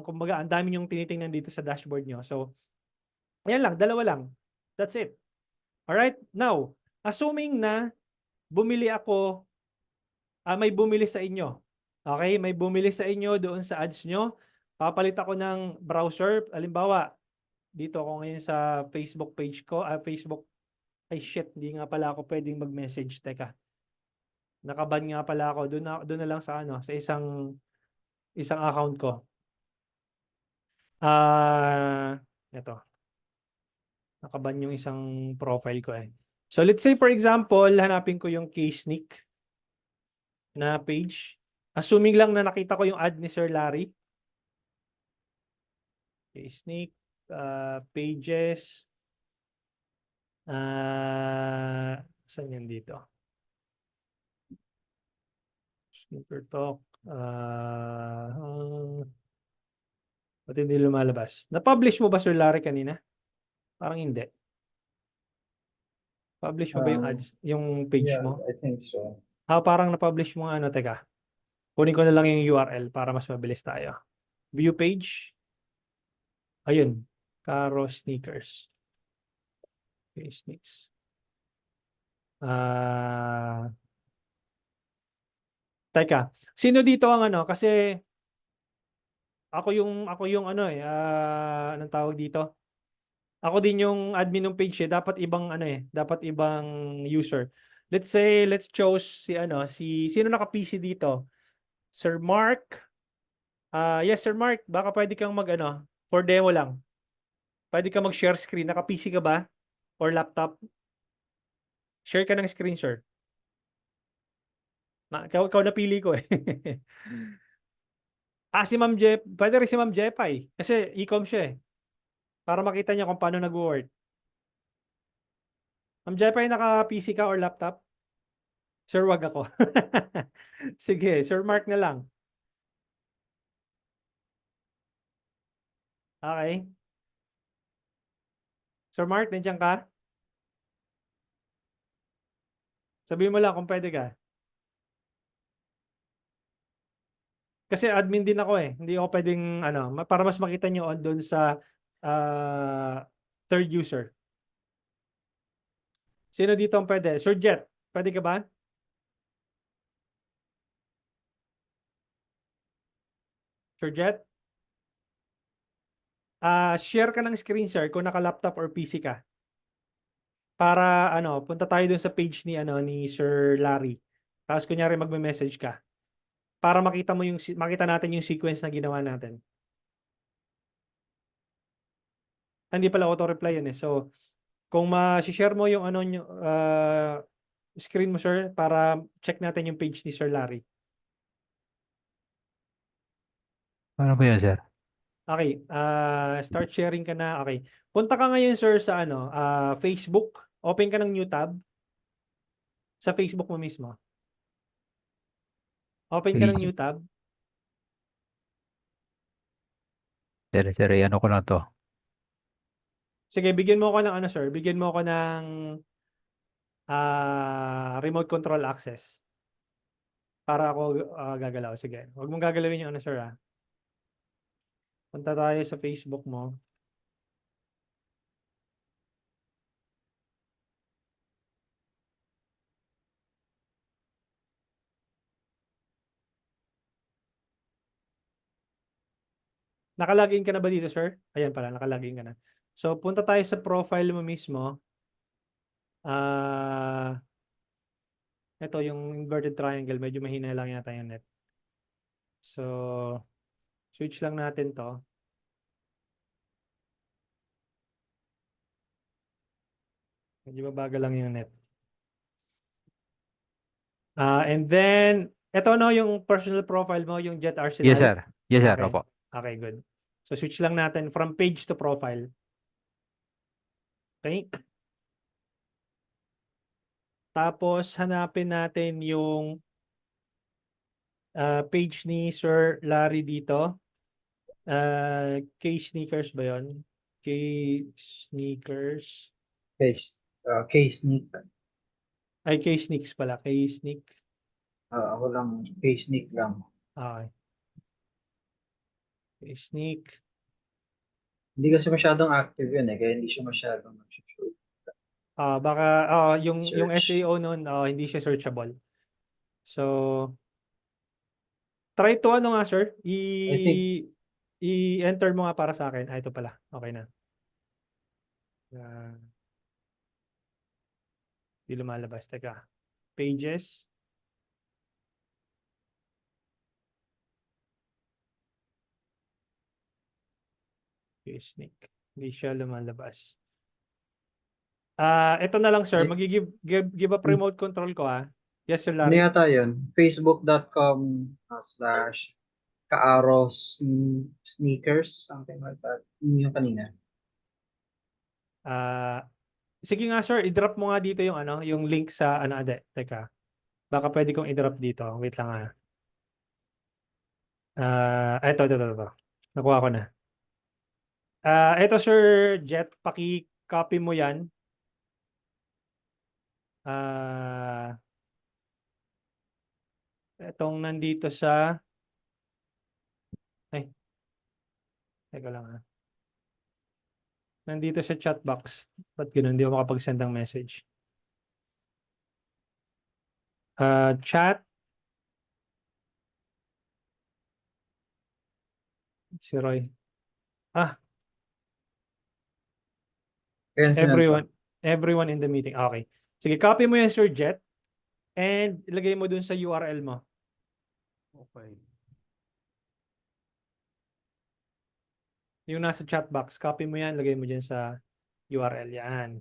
kumbaga, ang dami yung tinitingnan dito sa dashboard nyo. So, ayan lang, dalawa lang. That's it. Alright, now, assuming na bumili ako, may bumili sa inyo. Okay, may bumili sa inyo doon sa ads nyo. Papalit ako ng browser. Halimbawa, dito ako ngayon sa Facebook page ko. Facebook, ay shit, hindi nga pala ako pwedeng mag-message. Teka, nakaban nga pala ako. Doon na lang sa sa isang account ko. Ito. Nakaban yung isang profile ko eh. So let's say for example, hanapin ko yung K-Sneak na page. Assuming lang na nakita ko yung ad ni Sir Larry. K-Sneak, pages. Saan yan dito? Sneaker Talk. Ba't hindi lumalabas? Na-publish mo ba Sir Larry kanina? Parang hindi. Publish mo ba yung ads, yung page Yeah, mo? I think so. Parang na-publish mo nga teka. Kunin ko na lang yung URL para mas mabilis tayo. View page. Ayun. Caro Sneakers. Okay, sneaks. Teka. Sino dito ang kasi ako yung anong tawag dito? Ako din yung admin ng page eh. Dapat ibang dapat ibang user. Let's say, let's choose si sino naka-PC dito? Sir Mark. Yes, Sir Mark, baka pwede kang for demo lang. Pwede kang mag-share screen. Naka-PC ka ba? Or laptop? Share ka ng screen, sir. Ikaw napili ko eh. Si Ma'am Jeff. Pwede rin si Ma'am Jepay. Kasi e-com siya eh. Para makita niya kung paano nag-work. Ma'am Jepay, naka-PC ka or laptop? Sir, wag ako. Sige, Sir Mark na lang. Okay. Sir Mark, nandiyan ka? Sabihin mo lang kung pwede ka. Kasi admin din ako eh. Hindi ako pwedeng para mas makita nyo doon sa third user. Sino dito ang pwede? Sir Jet, pwede ka ba? Sir Jet? Share ka ng screen share kung naka-laptop or PC ka. Para punta tayo dun sa page ni Sir Larry. Tapos kunyari magme-message ka. Para makita natin yung sequence na ginawa natin. Hindi pala auto-reply yun eh. So, kung ma-share mo yung screen mo sir para check natin yung page ni Sir Larry. Ano ba yun, sir? Okay, start sharing ka na. Okay. Punta ka ngayon sir sa Facebook. Open ka ng new tab. Sa Facebook mo mismo. Open ka ng new tab. Sir, ano ko lang to. Sige, bigyan mo ako ng ano, sir. Bigyan mo ako ng remote control access para ako gagalaw. Sige. Huwag mong gagalawin yung ano, sir, ah. Punta tayo sa Facebook mo. Nakalagin ka na ba dito, sir? Ayan pala, nakalagin ka na. So, punta tayo sa profile mo mismo. Ito yung inverted triangle. Medyo mahina lang yata yung net. So, switch lang natin to. Medyo mabagal lang yung net. And then, ito no, yung personal profile mo, yung Jet Arsenal. Yes, sir. Yes, sir. Okay. Opo. Okay, good. So, switch lang natin from page to profile. Okay? Tapos, hanapin natin yung page ni Sir Larry dito. K-Sneakers ba yun? K-Sneakers. Case sneak. Ay, K-Sneaks pala. K-Sneak. Ako lang, case sneak lang. Okay. K-Sneak. Hindi kasi masyadong active yun eh, kaya hindi siya masyadong nag-shoot. Baka yung Search. SEO nun, hindi siya searchable. So, try to ano nga, sir? I think- I-enter mo nga para sa akin. Ito pala. Okay na. Di lumalabas. Teka. Pages. Sneak. Hindi siya lumalabas. Ito na lang, sir. Give up remote control ko, ah. Yes, sir, Ano Larry. yata yun? Facebook.com/kaaros sneakers, something like that. Yun yung kanina. Sige nga, sir. I-drop mo nga dito yung ano, yung link sa ano, ade. Teka. Baka pwede kong i-drop dito. Wait lang, ah. Ito. Nakuha ko na. Ito, sir, Jet. Paki-copy mo yan. Itong nandito sa... Ay. Teka lang, ah. Nandito sa chat box. Ba't ganun? Hindi ako makapag-send ng message. Chat. Si Roy. Kaya Everyone in the meeting. Okay. Sige, copy mo yan, Sir Jet. And ilagay mo dun sa URL mo. Okay. Yung nasa chat box, copy mo yan, lagay mo dyan sa URL. Yan.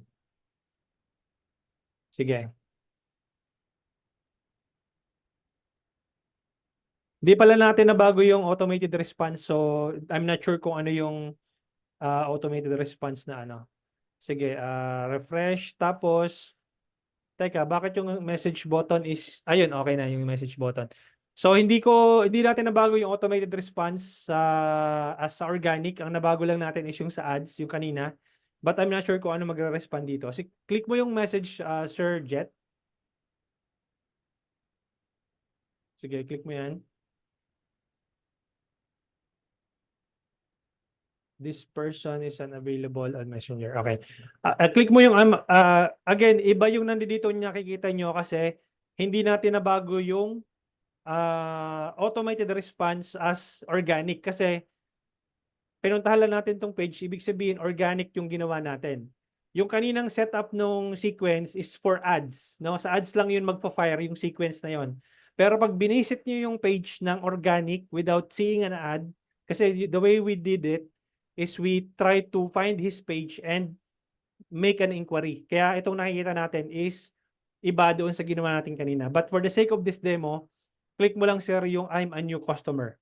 Sige. Hindi pala natin na bago yung automated response. So, I'm not sure kung ano yung automated response na ano. Sige, refresh. Tapos, teka, bakit yung message button is, ayun, okay na yung message button. So, hindi natin nabago yung automated response as sa organic. Ang nabago lang natin is yung sa ads, yung kanina. But I'm not sure kung ano magre-respond dito. Click mo yung message, Sir Jet. Sige, click mo yan. This person is unavailable on Messenger. Okay. Click mo yung, again, iba yung nandito nakikita nyo kasi hindi natin nabago yung automated response as organic kasi pinuntahan lang natin tong page, ibig sabihin organic yung ginawa natin. Yung kaninang setup nung sequence is for ads. No? Sa ads lang yun magpa-fire yung sequence na yun. Pero pag binisit nyo yung page ng organic without seeing an ad, kasi the way we did it is we try to find his page and make an inquiry. Kaya itong nakikita natin is iba doon sa ginawa natin kanina. But for the sake of this demo, click mo lang, sir, yung I'm a new customer.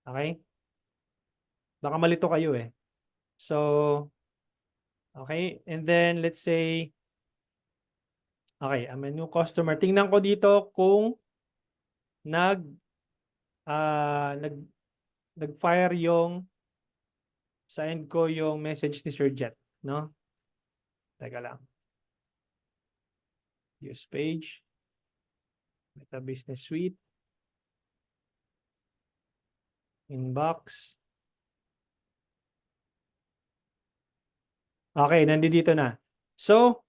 Okay? Baka malito kayo eh. So, okay. And then, let's say, okay, I'm a new customer. Tingnan ko dito kung nag-fire yung Send ko yung message ni Sir Jet, no? Teka lang. Use page. Meta Business Suite. Inbox. Okay, nandito na. So,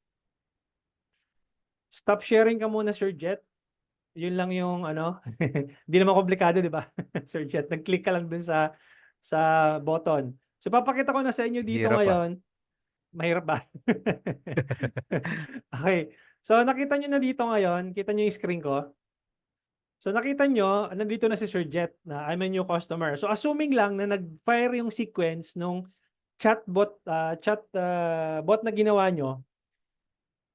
stop sharing ka muna, Sir Jet. Yun lang yung ano, hindi naman komplikado, di ba? Sir Jet, nag-click ka lang dun sa button. So, papakita ko na sa inyo dito Hirap ah. ngayon. Mahirap ba? Okay. So, nakita nyo na dito ngayon. Kita nyo yung screen ko. So, nakita nyo, nandito na si Sir Jet na I'm a new customer. So, assuming lang na nag-fire yung sequence nung chatbot bot na ginawa nyo,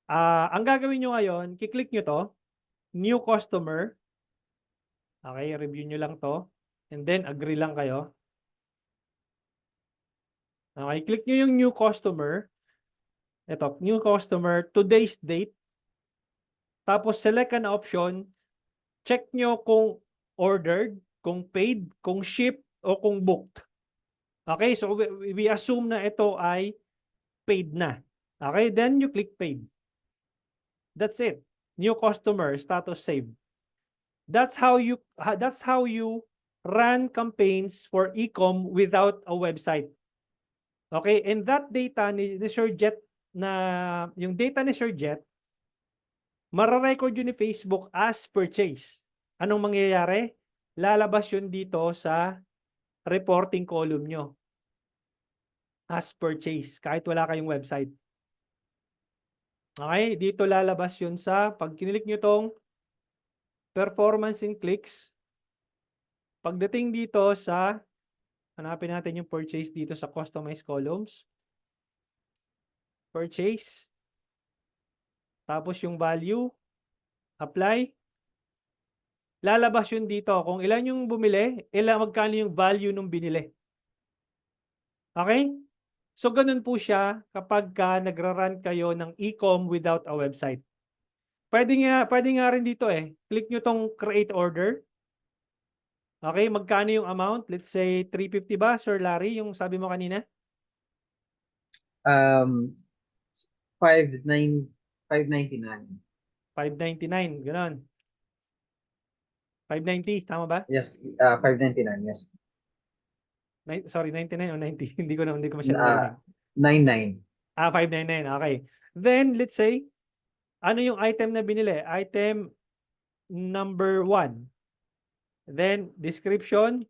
ang gagawin nyo ngayon, kiklik nyo to, new customer. Okay, review nyo lang to. And then, agree lang kayo. Okay, click nyo yung new customer. Ito, new customer, today's date. Tapos, select an option. Check nyo kung ordered, kung paid, kung shipped, o kung booked. Okay, so we assume na ito ay paid na. Okay, then you click paid. That's it. New customer, status saved. That's how you run campaigns for e-com without a website. Okay, and that data ni Sir Jet yung data ni Sir Jet, mararecord yun ni Facebook as purchase. Anong mangyayari? Lalabas yun dito sa reporting column nyo as purchase kahit wala kayong website. Okay, dito lalabas yun sa pag kinilik nyo tong performance in clicks. Pagdating dito sa hanapin natin yung purchase dito sa customize columns. Purchase. Tapos yung value. Apply. Lalabas yun dito kung ilan yung bumili, magkano yung value nung binili. Okay? So, ganun po siya kapag nagra-run kayo ng e-com without a website. Pwede nga rin dito Click nyo tong create order. Okay, magkano yung amount? Let's say 350 ba, Sir Larry, yung sabi mo kanina? 599. 599, ganun. 590, tama ba? Yes, 599, yes. Sorry, 99 o 90? hindi ko masyadong narinig. 99. 599, okay. Then, let's say, ano yung item na binili? Item number 1. Then, description.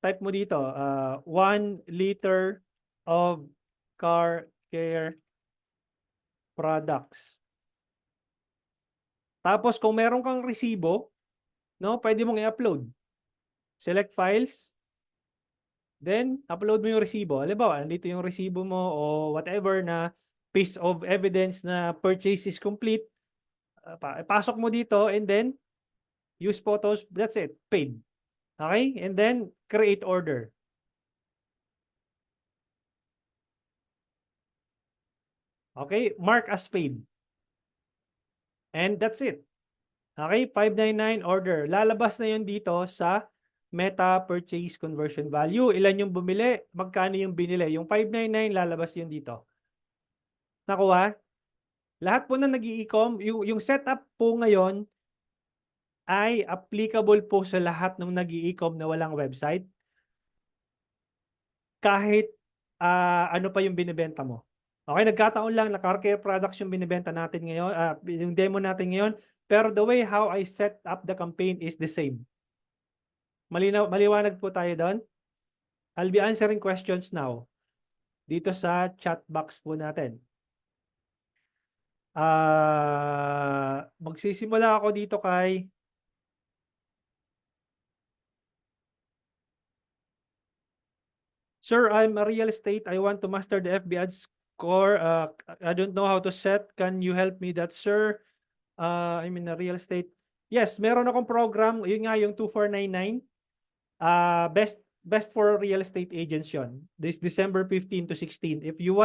Type mo dito, 1 liter of car care products. Tapos, kung meron kang resibo, no, pwede mong i-upload. Select files. Then, upload mo yung resibo. Halimbawa, nandito yung resibo mo o whatever na piece of evidence na purchase is complete. Pasok mo dito and then use photos. That's it. Paid. Okay? And then, create order. Okay? Mark as paid. And that's it. Okay? 599 order. Lalabas na yun dito sa Meta Purchase Conversion Value. Ilan yung bumili? Magkano yung binili? Yung 599, lalabas yun dito. Nakuha? Lahat po na nag-i-e-com, yung setup po ngayon ay applicable po sa lahat ng nag-i-e-com na walang website. Kahit ano pa yung binibenta mo. Okay, nagkataon lang na car care products yung binibenta natin ngayon, yung demo natin ngayon, pero the way how I set up the campaign is the same. Maliwanag po tayo doon. I'll be answering questions now dito sa chat box po natin. Magsisimula ako dito kay Sir, I'm a real estate. I want to master the FB ads score. I don't know how to set. Can you help me that, sir? I'm in a real estate. Yes, meron akong program. Yun nga yung 2499. Best for real estate agents yun. This December 15 to 16. If you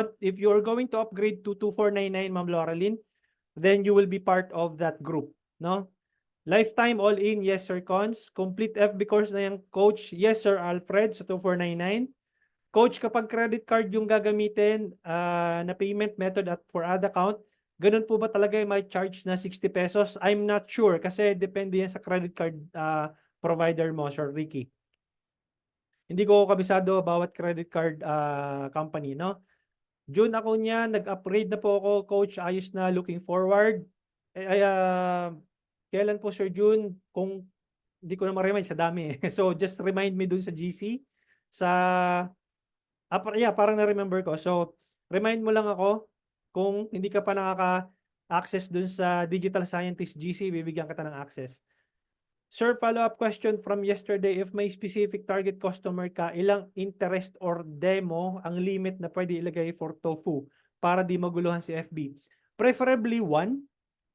are going to upgrade to 2499, Ma'am Laurelyn, then you will be part of that group, no? Lifetime all-in, yes sir Cons. Complete FB course na yung coach, yes sir Alfred sa 2499. Coach, kapag credit card yung gagamitin na payment method at for ad account, ganun po ba talaga yung may charge na 60 pesos? I'm not sure kasi depende yan sa credit card provider mo, Sir Ricky. Hindi ko kabisado bawat credit card company, no? June ako niya, nag-upgrade na po ako, coach, ayos na, looking forward. Kailan po, Sir June? Kung hindi ko na ma-remind, sa dami. So, just remind me dun sa GC. Parang na-remember ko. So, remind mo lang ako kung hindi ka pa nakaka-access dun sa Digital Scientist GC, bibigyan kita ng access. Sir, follow-up question from yesterday. If may specific target customer ka, ilang interest or demo ang limit na pwede ilagay for tofu para di maguluhan si FB? Preferably 1.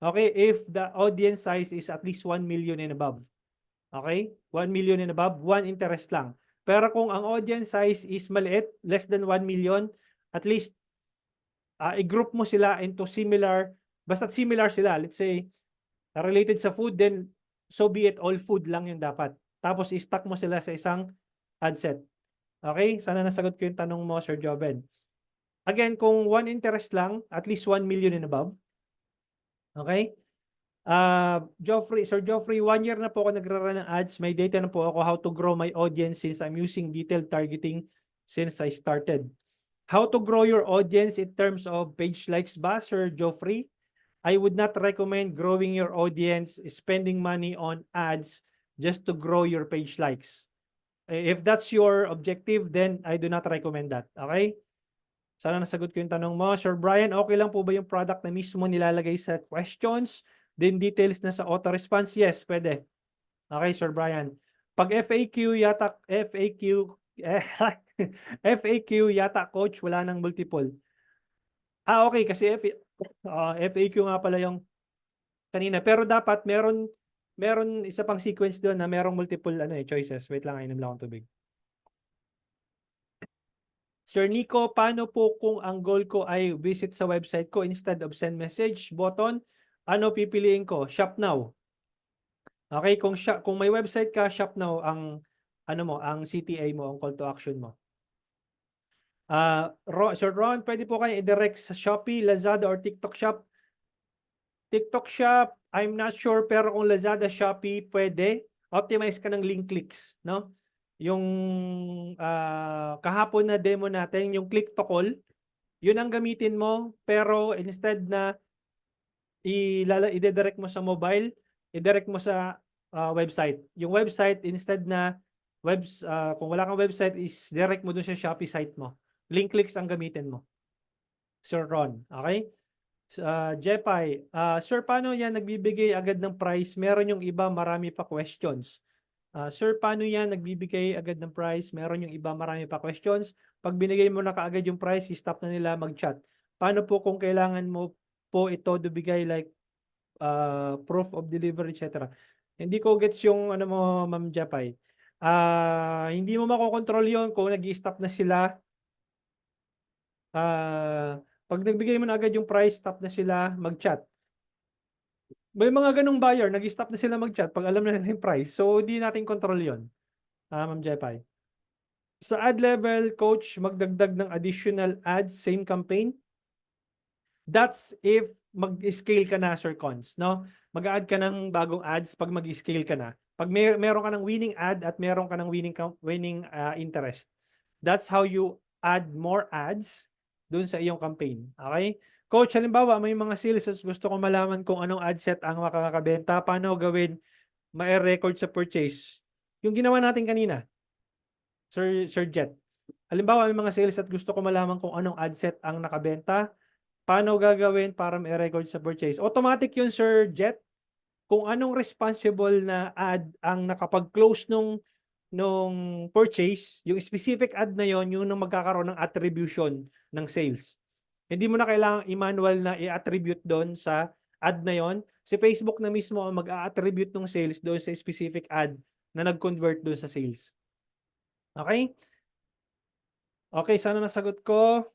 Okay, if the audience size is at least 1 million and above. Okay? 1 million and above, 1 interest lang. Pero kung ang audience size is maliit, less than 1 million, at least i-group mo sila into similar, basta similar sila. Let's say, related sa food, then so be it, all food lang yung dapat. Tapos i-stack mo sila sa isang ad set. Okay? Sana nasagot ko yung tanong mo, Sir Joven. Again, kung 1 interest lang, at least 1 million and above. Okay? Sir Joffrey, 1 year na po ako nagrarun ng ads. May data na po ako how to grow my audience since I'm using detailed targeting since I started. How to grow your audience in terms of page likes ba, Sir Joffrey? I would not recommend growing your audience, spending money on ads just to grow your page likes. If that's your objective, then I do not recommend that. Okay? Sana nasagot ko yung tanong mo. Sir Brian, okay lang po ba yung product na mismo nilalagay sa questions? Then details na sa auto-response? Yes, pwede. Okay, Sir Brian. Pag FAQ yata, FAQ yata, coach, wala nang multiple. Okay, kasi FAQ nga pala yung kanina. Pero dapat meron isa pang sequence doon na merong multiple choices. Wait lang, inom lang akong tubig. Sir Nico, paano po kung ang goal ko ay visit sa website ko instead of send message button? Ano pipiliin ko? Shop now. Okay, kung may website ka, shop now ang ang CTA mo, ang call to action mo. Sir Ron, pwede po kayo i-direct sa Shopee, Lazada or TikTok Shop. TikTok Shop, I'm not sure, pero kung Lazada, Shopee, pwede. Optimize ka ng link clicks, no? Yung kahapon na demo natin, yung click to call, yun ang gamitin mo, pero instead na i-direct mo sa mobile, i-direct mo sa website. Yung website, instead na kung wala kang website, is direct mo dun sa Shopee site mo. Link clicks ang gamitin mo. Sir Ron, okay? Jepay, sir, paano yan nagbibigay agad ng price? Meron yung iba, marami pa questions. Sir, paano yan nagbibigay agad ng price? Meron yung iba, marami pa questions. Pag binigay mo na kaagad yung price, stop na nila mag-chat. Paano po kung kailangan mo po ito to bigay like proof of delivery, etc. Hindi ko gets yung mo, Ma'am Japay. Hindi mo makokontrol yon kung nag-i-stop na sila. Pag nagbigay mo na agad yung price, stop na sila mag-chat. May mga ganong buyer, nag-stop na sila mag-chat pag alam na nila yung price. So, hindi natin control yon. Ma'am Japay. Sa ad level, coach, magdagdag ng additional ads, same campaign. That's if mag-scale ka na, Sir Cons, no? Mag-add ka ng bagong ads pag mag-scale ka na. Pag meron ka ng winning ad at meron ka ng winning interest. That's how you add more ads dun sa iyong campaign. Okay? Coach, halimbawa, may mga sales at gusto ko malaman kung anong ad set ang makakabenta. Paano gawin ma-record sa purchase? Yung ginawa natin kanina, Sir Jet. Halimbawa, may mga sales at gusto ko malaman kung anong ad set ang nakabenta. Paano gagawin para ma-record sa purchase? Automatic yun, Sir Jet. Kung anong responsible na ad ang nakapag-close nung purchase, yung specific ad na yon, yung magkakaroon ng attribution ng sales. Hindi mo na kailangang i-manual na i-attribute doon sa ad na yon. Si Facebook na mismo ang mag-a-attribute ng sales doon sa specific ad na nag-convert doon sa sales. Okay? Okay, sana nasagot ko.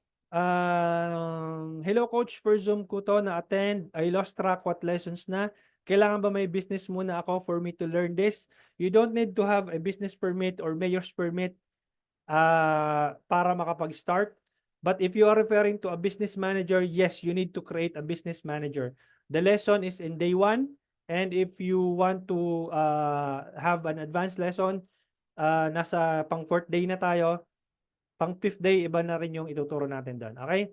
Hello coach, first Zoom ko to na attend. I lost track what lessons na. Kailangan ba may business muna ako for me to learn this? You don't need to have a business permit or mayor's permit para makapag-start. But if you are referring to a business manager, yes, you need to create a business manager. The lesson is in day 1. And if you want to have an advanced lesson, nasa pang 4th day na tayo. Pang 5th day, iba na rin yung ituturo natin doon. Okay?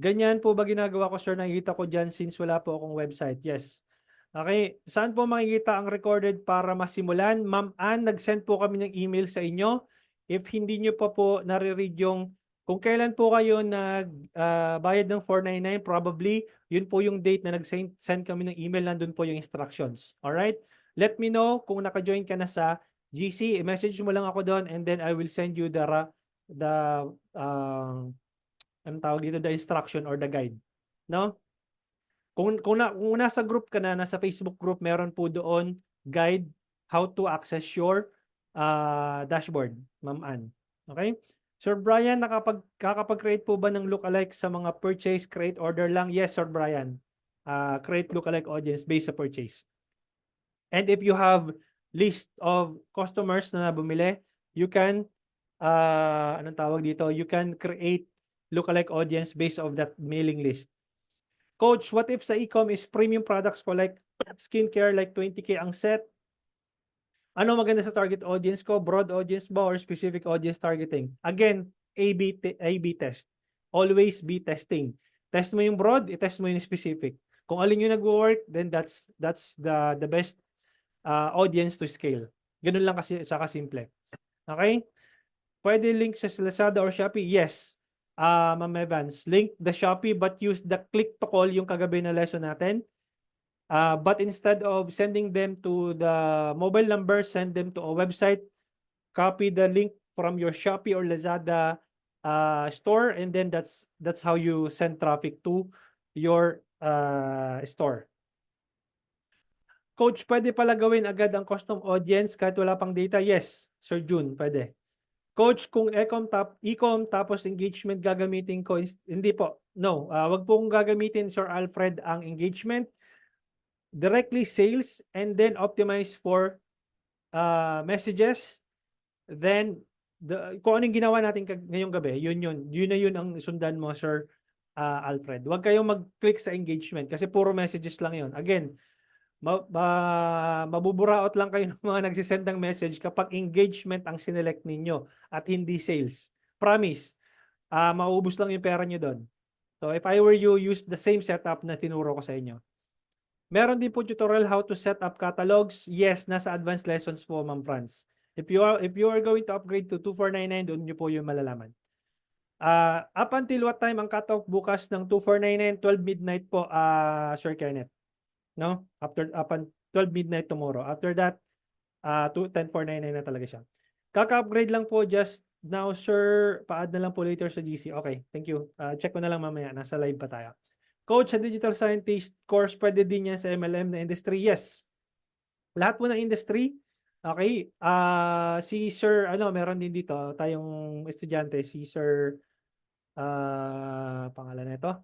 Ganyan po ba ginagawa ko, sir? Nakikita ko dyan since wala po akong website. Yes. Okay. Saan po makikita ang recorded para masimulan? Ma'am Ann, nag-send po kami ng email sa inyo. If hindi nyo pa po nare-read yung kung kailan po kayo bayad ng 499, probably yun po yung date na nag-send kami ng email, nandun po yung instructions. Alright? Let me know kung naka-join ka na sa GC. Message mo lang ako doon and then I will send you the anong tawag dito, the instruction or the guide. No? Kung nasa group ka na, nasa Facebook group, meron po doon guide how to access your dashboard, Ma'am Ann. Okay? Sir Brian, kakapag-create po ba ng lookalike sa mga purchase, create order lang? Yes, Sir Brian. Create lookalike audience based sa purchase. And if you have list of customers na bumili, you can, anong tawag dito? You can create lookalike audience based of that mailing list. Coach, what if sa e-com is premium products ko like skincare, like 20K ang set? Ano maganda sa target audience ko? Broad audience ba or specific audience targeting? Again, A/B test. Always be testing. Test mo yung broad, i-test mo yung specific. Kung alin yung nag-work, then that's the best audience to scale. Ganun lang kasi siya kasimple. Okay? Pwede link sa Lazada or Shopee? Yes. Ma'am Evans, link the Shopee but use the click to call yung kagabi na lesson natin. But instead of sending them to the mobile number, send them to a website, copy the link from your Shopee or Lazada store, and then that's how you send traffic to your store. Coach, pwede pala gawin agad ang custom audience kahit wala pang data? Yes, Sir June, pwede. Coach, kung e-com tapos engagement gagamitin ko, hindi po. No, wag pong gagamitin, Sir Alfred, ang engagement. Directly sales and then optimize for messages. Then, kung anong ginawa natin ngayong gabi, yun na yun ang sundan mo, Sir Alfred. Huwag kayong mag-click sa engagement kasi puro messages lang yun. Again, mabuburaot lang kayo ng mga nagsisend ng message kapag engagement ang sinelect ninyo at hindi sales. Promise, maubos lang yung pera nyo doon. So if I were you, use the same setup na tinuro ko sa inyo. Meron din po tutorial how to set up catalogs. Yes, nasa advanced lessons po, Ma'am Franz. If you are going to upgrade to 2499, doon nyo po yung malalaman. Up until what time ang cutoff bukas ng 2499? 12 midnight po, Sir Kenneth. No? Up until 12 midnight tomorrow. After that, 10499 na talaga siya. Kaka-upgrade lang po just now, sir. Pa-add na lang po later sa GC. Okay, thank you. Check ko na lang mamaya. Nasa live pa tayo. Coach, sa digital scientist course, pwede din yan sa MLM na industry? Yes. Lahat po ng industry. Okay. Si Sir, meron din dito tayong estudyante. Si Sir, pangalan nito.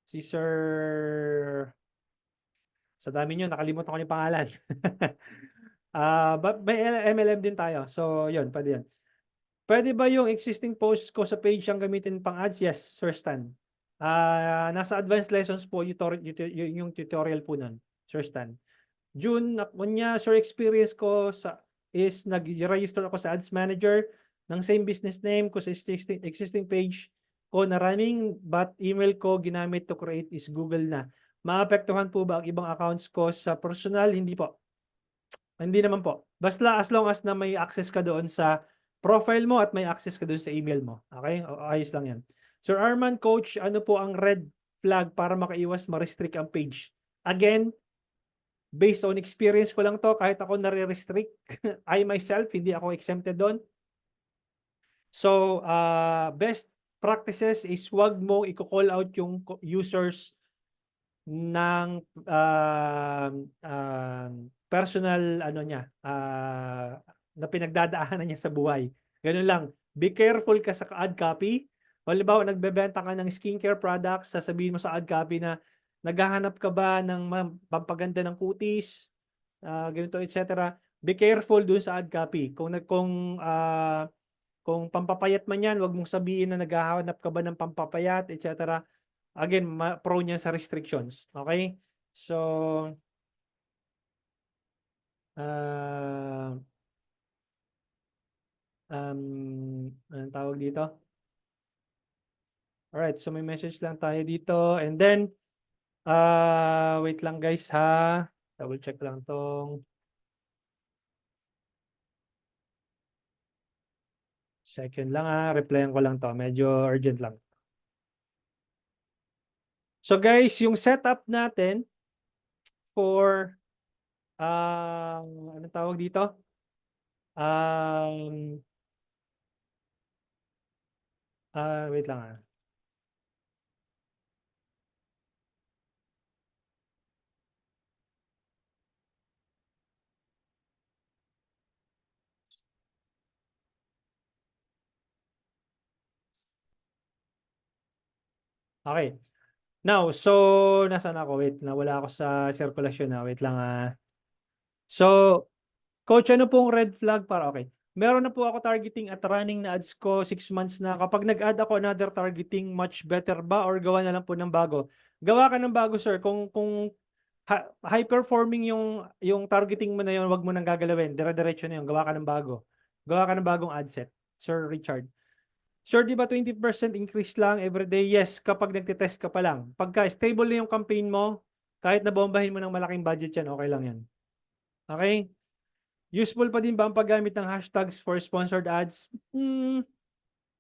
Si Sir, sa dami nyo, nakalimutan ko yung pangalan. But may MLM din tayo. So, yun, pwede yan. Pwede ba yung existing post ko sa page ang gamitin pang ads? Yes, Sir Stan. Nasa advanced lessons po yung tutorial po nun, Sir Stan. June, Sir, experience ko is nag-register ako sa Ads Manager ng same business name ko sa existing page ko na running, but email ko ginamit to create is Google na. Maapektuhan po ba ang ibang accounts ko sa personal? Hindi po. Hindi naman po. Basta as long as na may access ka doon sa profile mo at may access ka doon sa email mo. Okay? Ayos lang yan. Sir Arman, Coach, ano po ang red flag para makaiwas ma-restrict ang page? Again, based on experience ko lang to, kahit ako nare-restrict, I myself, hindi ako exempted doon. So, best practices is wag mo i-call out yung users ng personal na pinagdadaanan niya sa buhay. Ganun lang. Be careful ka sa ad copy. Halimbawa, nagbebenta ka ng skincare products, sasabihin mo sa ad copy na Naghahanap ka ba ng pampaganda ng kutis, ganito, etc. Be careful dun sa ad copy. Kung pampapayat man yan, wag mong sabihin na naghahanap ka ba ng pampapayat, etc. Again, prone yan sa restrictions. Okay? So, anong tawag dito? Alright, so may message lang tayo dito. And then, wait lang guys ha. Double check lang tong second lang ha. Replyan ko lang to. Medyo urgent lang. So guys, yung setup natin for anong tawag dito? Wait lang ha. Okay. Now, so nasaan ako? Wait, nawala ako sa sirkulasyon na. Wait lang ha. So, Coach, ano pong red flag para okay? Meron na po ako targeting at running na ads ko 6 months na. Kapag nag-add ako another targeting, much better ba or gawa na lang po ng bago? Gawa ka ng bago, sir. Kung high performing yung targeting mo na yun, wag mo nang gagalawin. Dire-diretso na yun. Gawa ka ng bago. Gawa ka ng bagong ad set, Sir Richard. Sir, di ba 20% increase lang every day? Yes, kapag nagtitest ka pa lang. Pagka stable na yung campaign mo, kahit nabombahin mo ng malaking budget yan, okay lang yan. Okay? Useful pa din ba ang paggamit ng hashtags for sponsored ads?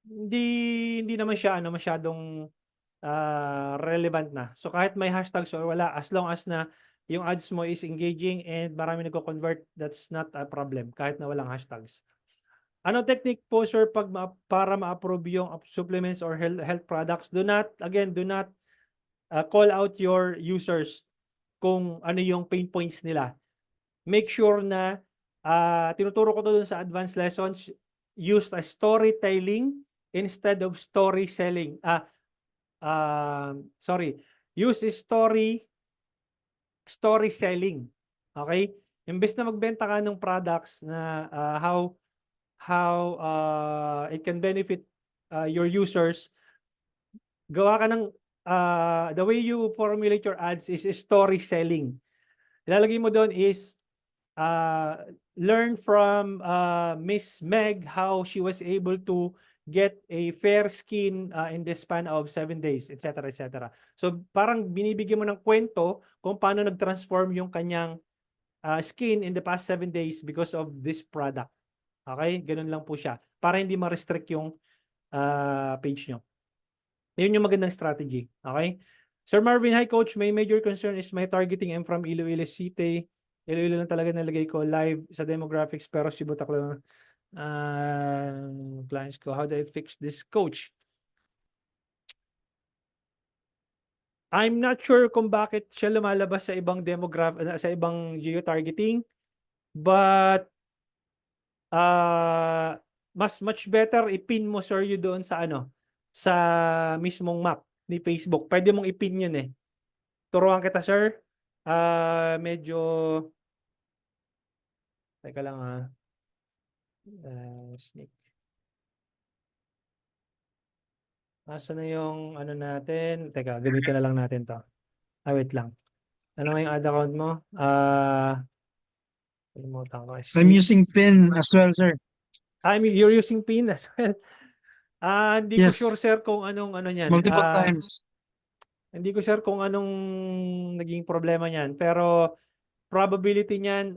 Hindi naman siya masyadong relevant na. So kahit may hashtags or wala, as long as na yung ads mo is engaging and marami nagko-convert, that's not a problem kahit na walang hashtags. Ano technique po, sir, para ma-approve yung supplements or health products? Do not call out your users kung ano yung pain points nila. Make sure na tinuturo ko to dun sa advanced lessons, use a storytelling instead of story selling. Use story selling. Okay? Imbes na magbenta ka ng products na how it can benefit your users, gawa ka ng the way you formulate your ads is story selling. Ilalagay mo doon is learn from Miss Meg how she was able to get a fair skin in the span of 7 days, etc., etc. So parang binibigyan mo ng kwento kung paano nag-transform yung kanyang skin in the past 7 days because of this product. Okay? Ganun lang po siya. Para hindi ma-restrict yung page nyo. Yun yung magandang strategy. Okay? Sir Marvin, hi coach. My major concern is my targeting. I'm from Iloilo City. Iloilo lang talaga nalagay ko live sa demographics pero si Butaklo clients ko. How do I fix this, coach? I'm not sure kung bakit siya lumalabas sa ibang sa ibang geo-targeting, but much better ipin mo, sir, yun doon sa sa mismong map ni Facebook. Pwede mong ipin yun eh. Turuan kita, sir. Medyo teka lang sneak. Asa na yung natin? Teka, gamitin na lang natin to. Wait lang. Ano nga yung ad account mo? Kalimutan ko. I'm using PIN as well, sir. You're using PIN as well. Hindi ko Yes. sure, sir, kung anong niyan. Multiple times. Hindi ko sure kung anong naging problema niyan. Pero probability niyan,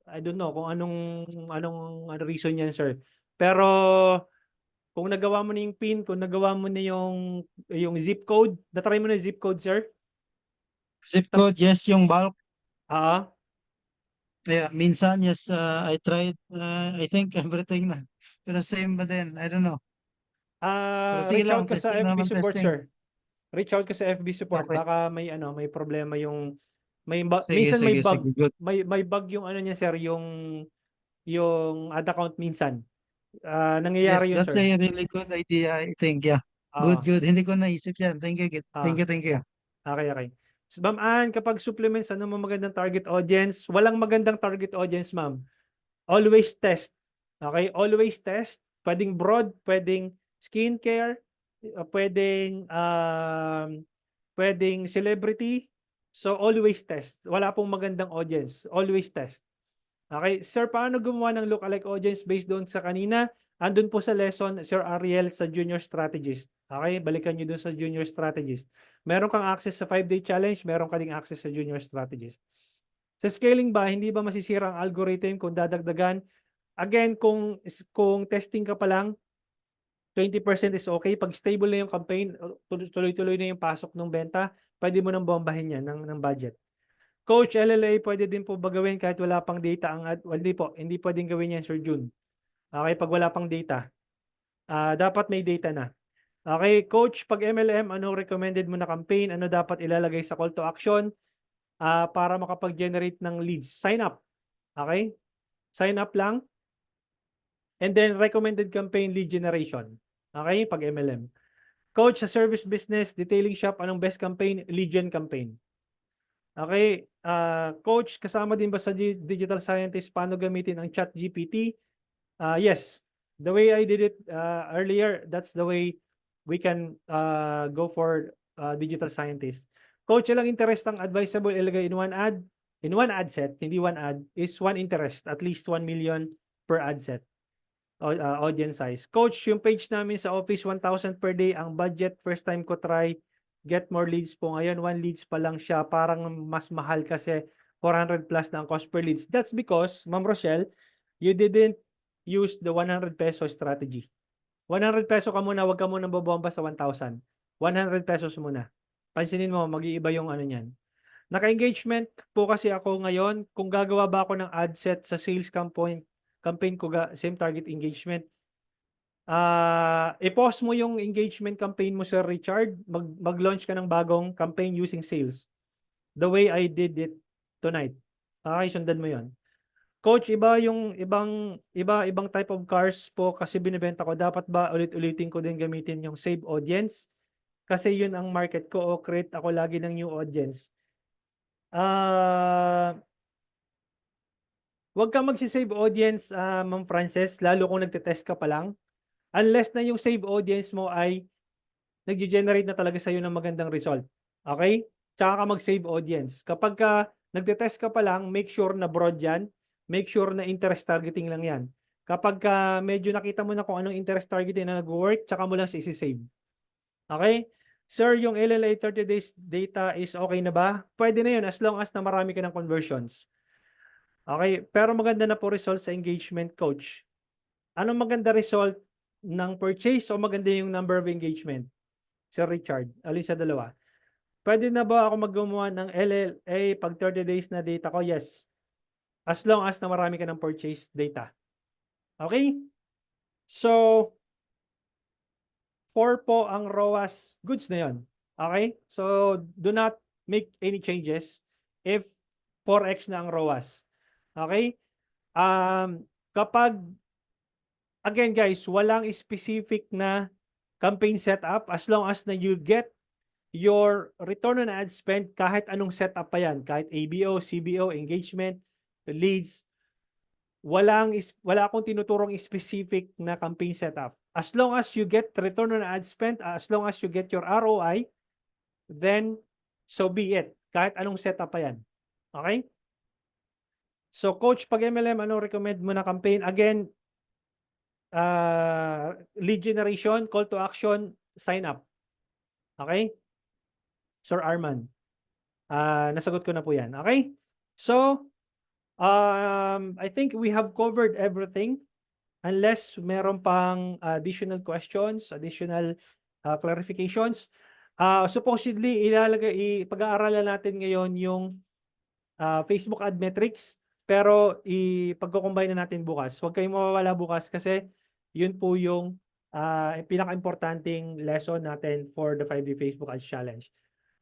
I don't know kung anong reason niyan, sir. Pero kung nagawa mo na yung PIN, kung nagawa mo na yung zip code, na-try mo na yung zip code, sir? Zip code, yes, yung bulk. Ah, Yeah, minsan, yes, I tried, I think everything na. Pero same ba din? I don't know. Pero sige reach out lang, ka sa testing FB naman, support, testing. sir. Reach out ka sa FB support. Okay. Baka may problema yung Sige, minsan may sige, bug. sige, good. May bug yung niya, sir, yung ad account minsan. Yes, Nangyayari yun, that's sir. a really good idea, I think, yeah. Oo. Good. Hindi ko naisip yan. Thank you. Ah. Thank you. Okay. So, Ma'am Ann, kapag supplements, ano mo magandang target audience? Walang magandang target audience, ma'am. Always test. Okay? Always test. Pwedeng broad, pwedeng skincare, pwedeng celebrity. So, always test. Wala pong magandang audience. Always test. Okay? Sir, paano gumawa ng lookalike audience based doon sa kanina? Andun po sa lesson, Sir Ariel, sa Junior Strategist. Okay? Balikan nyo doon sa Junior Strategist. Meron kang access sa 5-day challenge, meron ka ding access sa Junior Strategist. Sa scaling ba, hindi ba masisira ang algorithm kung dadagdagan? Again, kung testing ka pa lang, 20% is okay. Pag stable na yung campaign, tuloy-tuloy na yung pasok ng benta, pwede mo nang bombahin yan ng budget. Coach, LLA, pwede din po ba gawin kahit wala pang data ang ad? Well, hindi pwedeng gawin yan, Sir June. Okay, pag wala pang data. Dapat may data na. Okay, Coach, pag MLM, ano recommended mo na campaign? Ano dapat ilalagay sa call to action para makapag-generate ng leads? Sign up. Okay? Sign up lang. And then, recommended campaign lead generation. Okay, pag MLM. Coach, sa service business, detailing shop, anong best campaign? Lead gen campaign. Okay, Coach, kasama din ba sa digital scientist paano gamitin ang ChatGPT? Yes, the way I did it earlier, that's the way we can go for digital scientist. Coach, ilang interest ang advisable ilagay in one ad? In one ad set, hindi one ad, is one interest, at least 1 million per ad set. Audience size. Coach, yung page namin sa office, 1,000 per day. Ang budget, first time ko try, get more leads po. Ngayon, 1 leads pa lang siya. Parang mas mahal kasi 400 plus na ang cost per leads. That's because, Ma'am Rochelle, you didn't use the 100 peso strategy. 100 peso ka muna, wag ka muna babomba sa 1,000. 100 pesos muna. Pansinin mo, mag-iiba yung ano niyan. Naka-engagement po kasi ako ngayon. Kung gagawa ba ako ng ad set sa sales campaign ko, same target engagement. I-pause mo yung engagement campaign mo, Sir Richard. Mag-launch ka ng bagong campaign using sales. The way I did it tonight. Okay, sundan mo yon. Coach, ibang type of cars po kasi binibenta ko. Dapat ba ulit-ulitin ko din gamitin yung save audience? Kasi yun ang market ko o create ako lagi ng new audience. Huwag kang magsisave audience, Ma'am Frances, lalo kung nagte-test ka pa lang. Unless na yung save audience mo ay nag-generate na talaga sa'yo ng magandang result. Okay? Tsaka ka mag-save audience. Kapag ka nagte-test ka pa lang, make sure na broad yan. Make sure na interest targeting lang yan. Kapag ka medyo nakita mo na kung anong interest targeting na nag-work, tsaka mo lang siya isi-save. Okay? Sir, yung LLA 30 days data is okay na ba? Pwede na yun as long as na marami ka ng conversions. Okay, pero maganda na po result sa engagement, Coach. Anong maganda result ng purchase o maganda yung number of engagement? Sir Richard, alin sa dalawa? Pwede na ba ako maggumawa ng LLA pag 30 days na data ko? Yes. As long as na marami ka ng purchase data. Okay? So, 4 po ang ROAS. Goods na yon. Okay? So, do not make any changes if 4x na ang ROAS. Okay? Kapag, again guys, walang specific na campaign setup as long as na you get your return on ad spend kahit anong setup pa yan, kahit ABO, CBO, engagement, leads, wala akong tinuturong specific na campaign setup. As long as you get return on ad spend, as long as you get your ROI, then so be it. Kahit anong setup pa yan. Okay? So, Coach, pag MLM, ano recommend mo na campaign? Again, lead generation, call to action, sign up. Okay? Sir Arman. Nasagot ko na po yan. Okay? So, I think we have covered everything. Unless meron pang additional questions, additional clarifications. Supposedly, pag-aaralan natin ngayon yung Facebook ad metrics. Pero ipagko-combine na natin bukas. Huwag kayong mawawala bukas kasi yun po yung pinaka-importanting lesson natin for the 5-day Facebook Ads Challenge.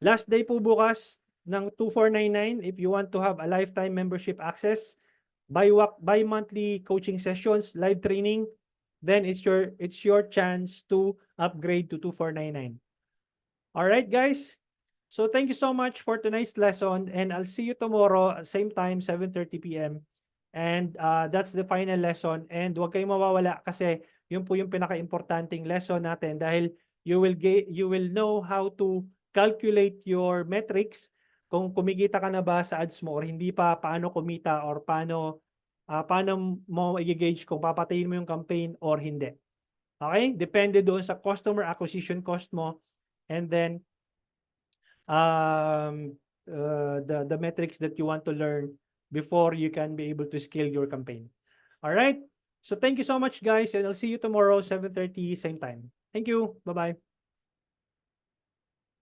Last day po bukas ng 2499 if you want to have a lifetime membership access, bi-monthly coaching sessions, live training, then it's your chance to upgrade to 2499. All right, guys. So thank you so much for tonight's lesson, and I'll see you tomorrow same time 7:30 p.m. And that's the final lesson, and huwag kayong mawawala kasi yun po yung pinaka-importanting lesson natin dahil you will know how to calculate your metrics, kung kumikita ka na ba sa ads mo or hindi pa, paano kumita, or paano mo i-gauge kung papatayin mo yung campaign or hindi. Okay? Depende doon sa customer acquisition cost mo, and then the metrics that you want to learn before you can be able to scale your campaign. All right? So thank you so much, guys, and I'll see you tomorrow 7:30 same time. Thank you. Bye-bye.